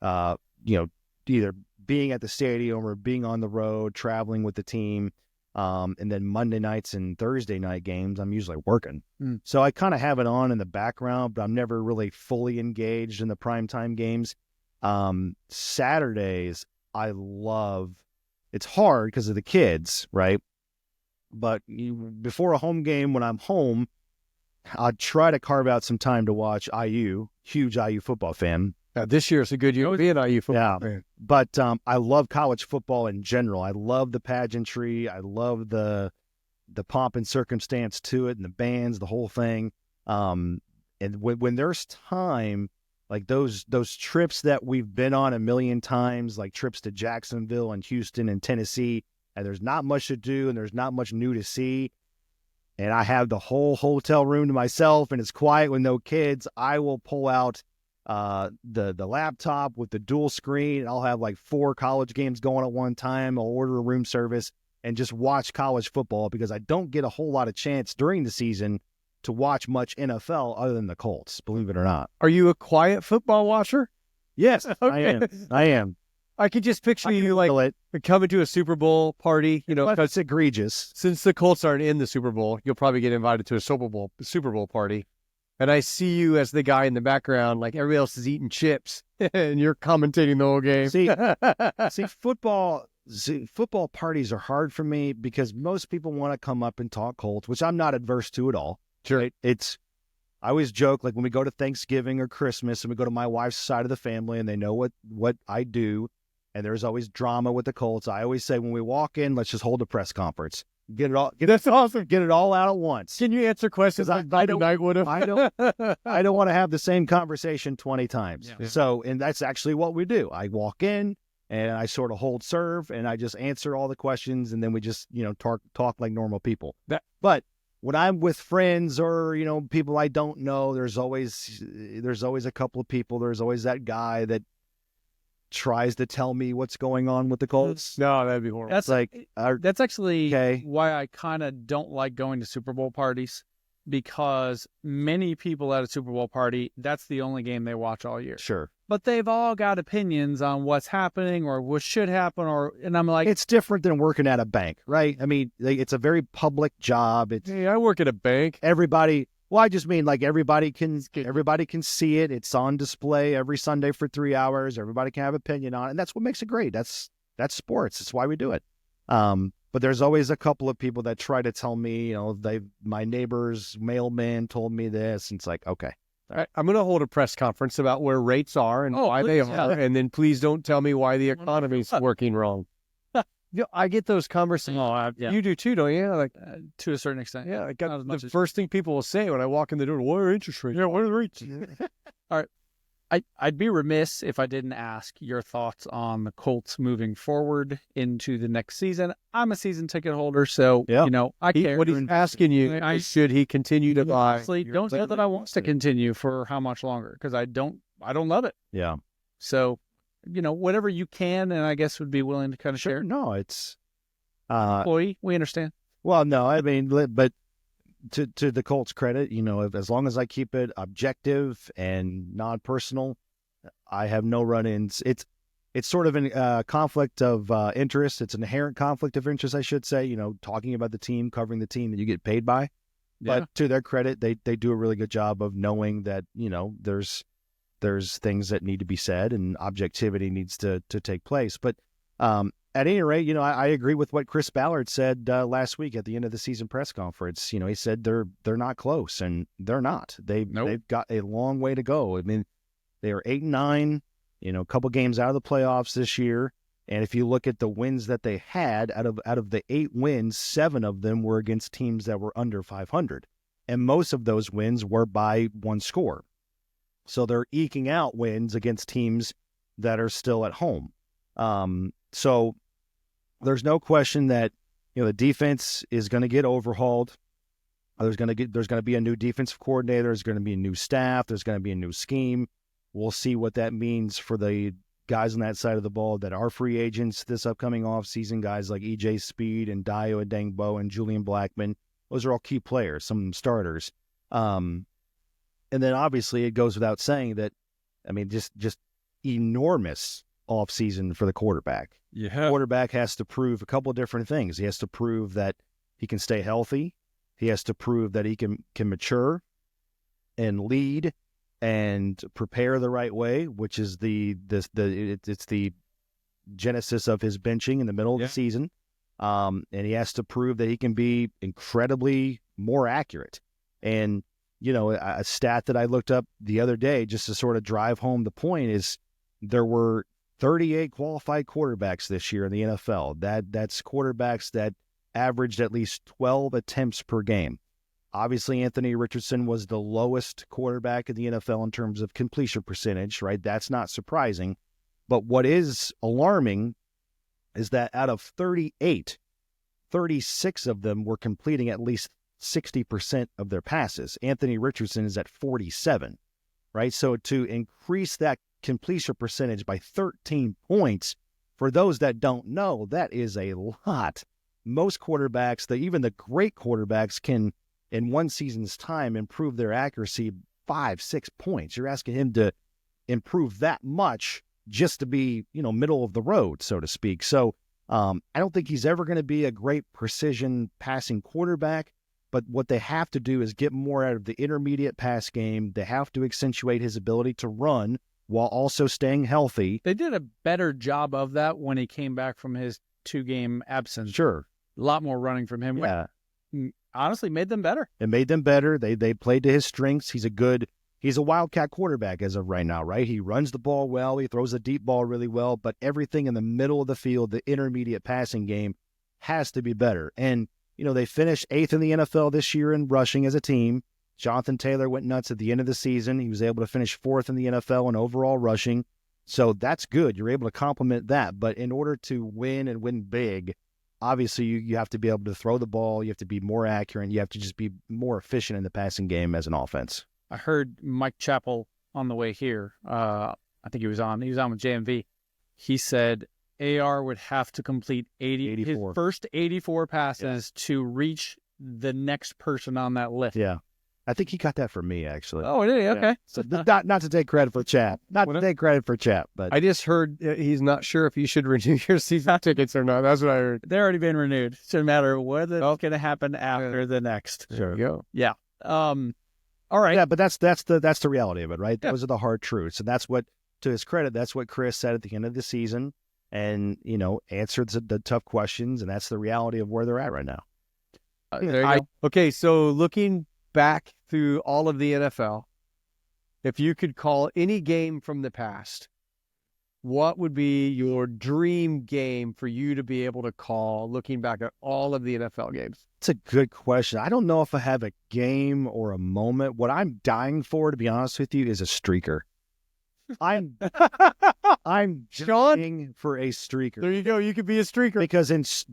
either being at the stadium or being on the road, traveling with the team. And then Monday nights and Thursday night games, I'm usually working. Mm. So I kind of have it on in the background, but I'm never really fully engaged in the primetime games. Saturdays, it's hard because of the kids, right? But before a home game, when I'm home, I try to carve out some time to watch IU. Huge IU football fan. This year is a good year to be an IU football fan. But I love college football in general. I love the pageantry. I love the pomp and circumstance to it, and the bands, the whole thing. And when there's time, like those trips that we've been on a million times, like trips to Jacksonville and Houston and Tennessee, and there's not much to do and there's not much new to see, and I have the whole hotel room to myself and it's quiet with no kids, I will pull out the laptop with the dual screen, and I'll have like 4 college games going at one time. I'll order a room service and just watch college football because I don't get a whole lot of chance during the season to watch much NFL other than the Colts, believe it or not. Are you a quiet football watcher? Yes, Okay. I am. I could just picture you feel like it. coming to a Super Bowl party, But because it's egregious. since the Colts aren't in the Super Bowl, you'll probably get invited to a Super Bowl party. And I see you as the guy in the background, like everybody else is eating chips, and you're commentating the whole game. See, football parties are hard for me because most people want to come up and talk Colts, which I'm not adverse to at all. Sure. Right? I always joke, like when we go to Thanksgiving or Christmas and we go to my wife's side of the family and they know what I do, and there's always drama with the Colts. I always say when we walk in, let's just hold a press conference. That's awesome. Get it all out at once. Can you answer questions like Bobby Knight would have? I don't want to have the same conversation 20 times. Yeah. So, and that's actually what we do. I walk in and I sort of hold serve and I just answer all the questions and then we just, talk like normal people. But when I'm with friends or, people I don't know, there's always a couple of people. There's always that guy that tries to tell me what's going on with the Colts. No, that'd be horrible. That's actually okay. why I kind of don't like going to Super Bowl parties, because many people at a Super Bowl party, that's the only game they watch all year. Sure. But they've all got opinions on what's happening or what should happen, and I'm like, It's different than working at a bank, right? I mean, it's a very public job. Hey, I work at a bank. Everybody. Well, I just mean like everybody can see it. It's on display every Sunday for 3 hours. Everybody can have opinion on it, and that's what makes it great. That's sports. That's why we do it. But there's always a couple of people that try to tell me, my neighbor's mailman told me this, and it's like, okay. All right, I'm going to hold a press conference about where rates are and why they are, and then please don't tell me why the economy's working wrong. I get those conversations. You do too, don't you? Like to a certain extent. Yeah, the first thing people will say when I walk in the door, what are interest rates? Yeah, what are the rates? All right. I'd be remiss if I didn't ask your thoughts on the Colts moving forward into the next season. I'm a season ticket holder, so, I care. What he's asking you is, should he continue to buy? Honestly, don't know that I want to continue for how much longer, because I don't love it. Yeah. So, whatever you can, and I guess would be willing to kind of share. No, it's employee. We understand. Well, no, I mean, but to the Colts' credit, as long as I keep it objective and non-personal, I have no run-ins. It's sort of a conflict of interest. It's an inherent conflict of interest, I should say. Talking about the team, covering the team that you get paid by. Yeah. But to their credit, they do a really good job of knowing that there's things that need to be said and objectivity needs to take place. But at any rate, I agree with what Chris Ballard said last week at the end of the season press conference. He said they're not close, and they're not. They've got a long way to go. I mean, they are 8-9, a couple games out of the playoffs this year. And if you look at the wins that they had, out of the 8 wins, 7 of them were against teams that were under 500. And most of those wins were by 1 score. So they're eking out wins against teams that are still at home. So there's no question that the defense is going to get overhauled. There's going to be a new defensive coordinator. There's going to be a new staff. There's going to be a new scheme. We'll see what that means for the guys on that side of the ball that are free agents this upcoming offseason. Guys like E.J. Speed and Dio Adengbo and Julian Blackman. Those are all key players, some starters. And then obviously it goes without saying that, I mean, just enormous offseason for the quarterback. Yeah. Quarterback has to prove a couple of different things. He has to prove that he can stay healthy. He has to prove that he can mature and lead and prepare the right way, which is it's the genesis of his benching in the middle of the season. And he has to prove that he can be incredibly more accurate. And a stat that I looked up the other day just to sort of drive home the point is there were 38 qualified quarterbacks this year in the NFL. That's quarterbacks that averaged at least 12 attempts per game. Obviously, Anthony Richardson was the lowest quarterback in the NFL in terms of completion percentage, right? That's not surprising. But what is alarming is that out of 38, 36 of them were completing at least 60% of their passes. Anthony Richardson is at 47, right? So to increase that completion percentage by 13 points, for those that don't know, that is a lot. Most quarterbacks, even the great quarterbacks, can, in one season's time, improve their accuracy 5-6 points. You're asking him to improve that much just to be, middle of the road, so to speak. So I don't think he's ever going to be a great precision passing quarterback, but what they have to do is get more out of the intermediate pass game. They have to accentuate his ability to run while also staying healthy. They did a better job of that when he came back from his 2-game absence. Sure. A lot more running from him. Yeah. Honestly, made them better. It made them better. They played to his strengths. He's a Wildcat quarterback as of right now, right? He runs the ball well. He throws the deep ball really well, but everything in the middle of the field, the intermediate passing game, has to be better. And, they finished 8th in the NFL this year in rushing as a team. Jonathan Taylor went nuts at the end of the season. He was able to finish 4th in the NFL in overall rushing. So that's good. You're able to complement that. But in order to win and win big, obviously you have to be able to throw the ball. You have to be more accurate. You have to just be more efficient in the passing game as an offense. I heard Mike Chappell on the way here. I think he was on with JMV. He said AR would have to complete 84. His first 84 passes to reach the next person on that list. Yeah. I think he got that from me, actually. Oh, did he? Okay. Yeah. So not to take credit for Chap. To take credit for Chap, but I just heard he's not sure if you should renew your season tickets or not. That's what I heard. They're already been renewed. It doesn't matter whether it's going to happen after the next. There you go. Yeah. All right. Yeah, but that's the reality of it, right? Yeah. Those are the hard truths. And that's what, to his credit, that's what Chris said at the end of the season and, answered the tough questions. And that's the reality of where they're at right now. There you go. Okay, so looking back through all of the NFL, if you could call any game from the past, what would be your dream game for you to be able to call looking back at all of the NFL games? It's a good question. I don't know if I have a game or a moment. What I'm dying for, to be honest with you, is a streaker. I'm dying for a streaker. There you go. You could be a streaker.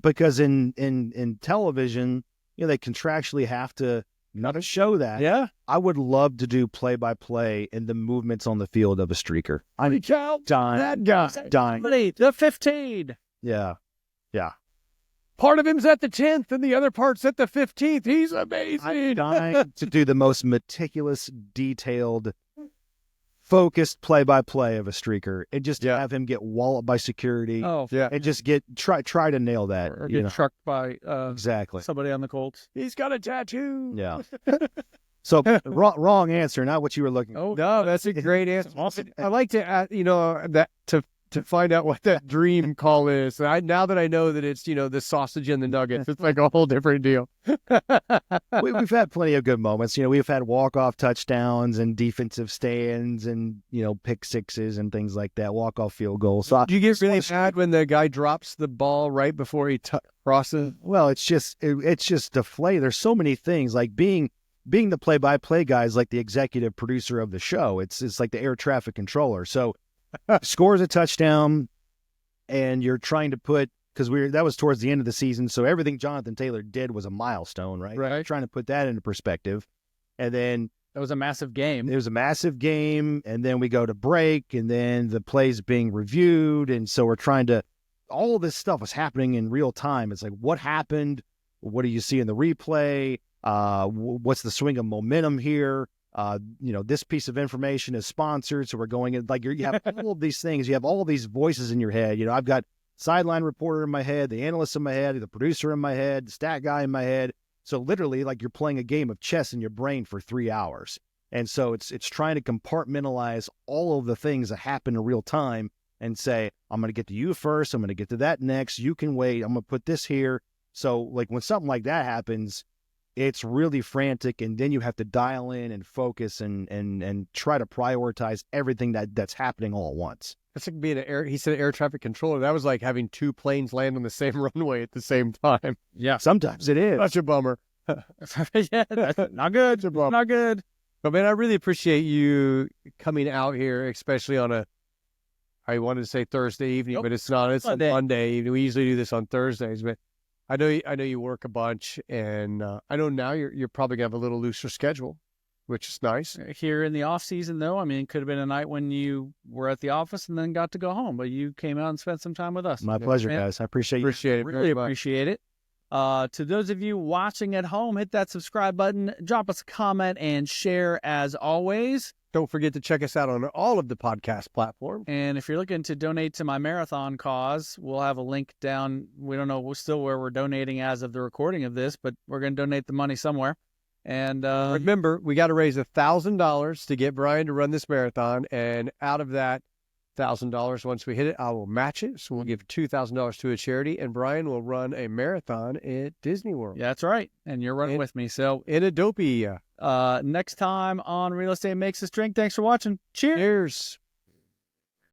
Because in television, they contractually have to not show that. Yeah. I would love to do play-by-play in the movements on the field of a streaker. I'm dying. That guy. Dying. The 15. Yeah. Yeah. Part of him's at the 10th and the other part's at the 15th. He's amazing. I'm dying to do the most meticulous, detailed, focused play-by-play of a streaker and just have him get walloped by security. Oh, yeah. And just try to nail that. Or get trucked by exactly somebody on the Colts. He's got a tattoo. Yeah. So wrong answer, not what you were looking for. Oh, no, that's a great answer. Awesome. I like to add, that to find out what that dream call is. Now that I know that it's, the sausage and the nuggets, it's like a whole different deal. We've had plenty of good moments. We've had walk-off touchdowns and defensive stands and, pick sixes and things like that, walk-off field goals. So do you get really mad when the guy drops the ball right before he crosses? Well, it's just deflate. There's so many things, like being the play-by-play guy is like the executive producer of the show. It's like the air traffic controller. So scores a touchdown, and you're trying to because that was towards the end of the season, so everything Jonathan Taylor did was a milestone, right? Right. Trying to put that into perspective, and then That was a massive game. it was a massive game, and then we go to break, and then the plays being reviewed, and so we're trying to. All of this stuff was happening in real time. It's like, what happened? What do you see in the replay? What's the swing of momentum here? This piece of information is sponsored, so we're going in. Like you have all of these things. You have all of these voices in your head. I've got sideline reporter in my head, the analyst in my head, the producer in my head, the stat guy in my head. So literally, like you're playing a game of chess in your brain for 3 hours. And so it's trying to compartmentalize all of the things that happen in real time and say, I'm going to get to you first. I'm going to get to that next. You can wait. I'm going to put this here. So like when something like that happens, it's really frantic, and then you have to dial in and focus and try to prioritize everything that's happening all at once. That's like being he said air traffic controller. That was like having two planes land on the same runway at the same time. Yeah. Sometimes it is. Such a bummer. Yeah, that's not good. Not good. But man, I really appreciate you coming out here, especially on I wanted to say Thursday evening, Nope. but it's not. It's Monday. a Monday evening. We usually do this on Thursdays, but I know you work a bunch, and I know now you're probably gonna have a little looser schedule, which is nice. Here in the off season, though, I mean, it could have been a night when you were at the office and then got to go home, but you came out and spent some time with us. My pleasure, Man, guys. I appreciate you. Appreciate it. Really very much. appreciate it. To those of you watching at home, hit that subscribe button, drop us a comment, and share as always. Don't forget to check us out on all of the podcast platforms. And if you're looking to donate to my marathon cause, we'll have a link down. We don't know still where we're donating as of the recording of this, but we're going to donate the money somewhere. And Remember, we got to raise $1,000 to get Brian to run this marathon. And out of that $1,000, once we hit it, I will match it. So we'll give $2,000 to a charity, and Brian will run a marathon at Disney World. yeah, that's right. And you're running with me. So In a dopey. next time on Real Estate Makes Us Drink, thanks for watching. Cheers. Cheers.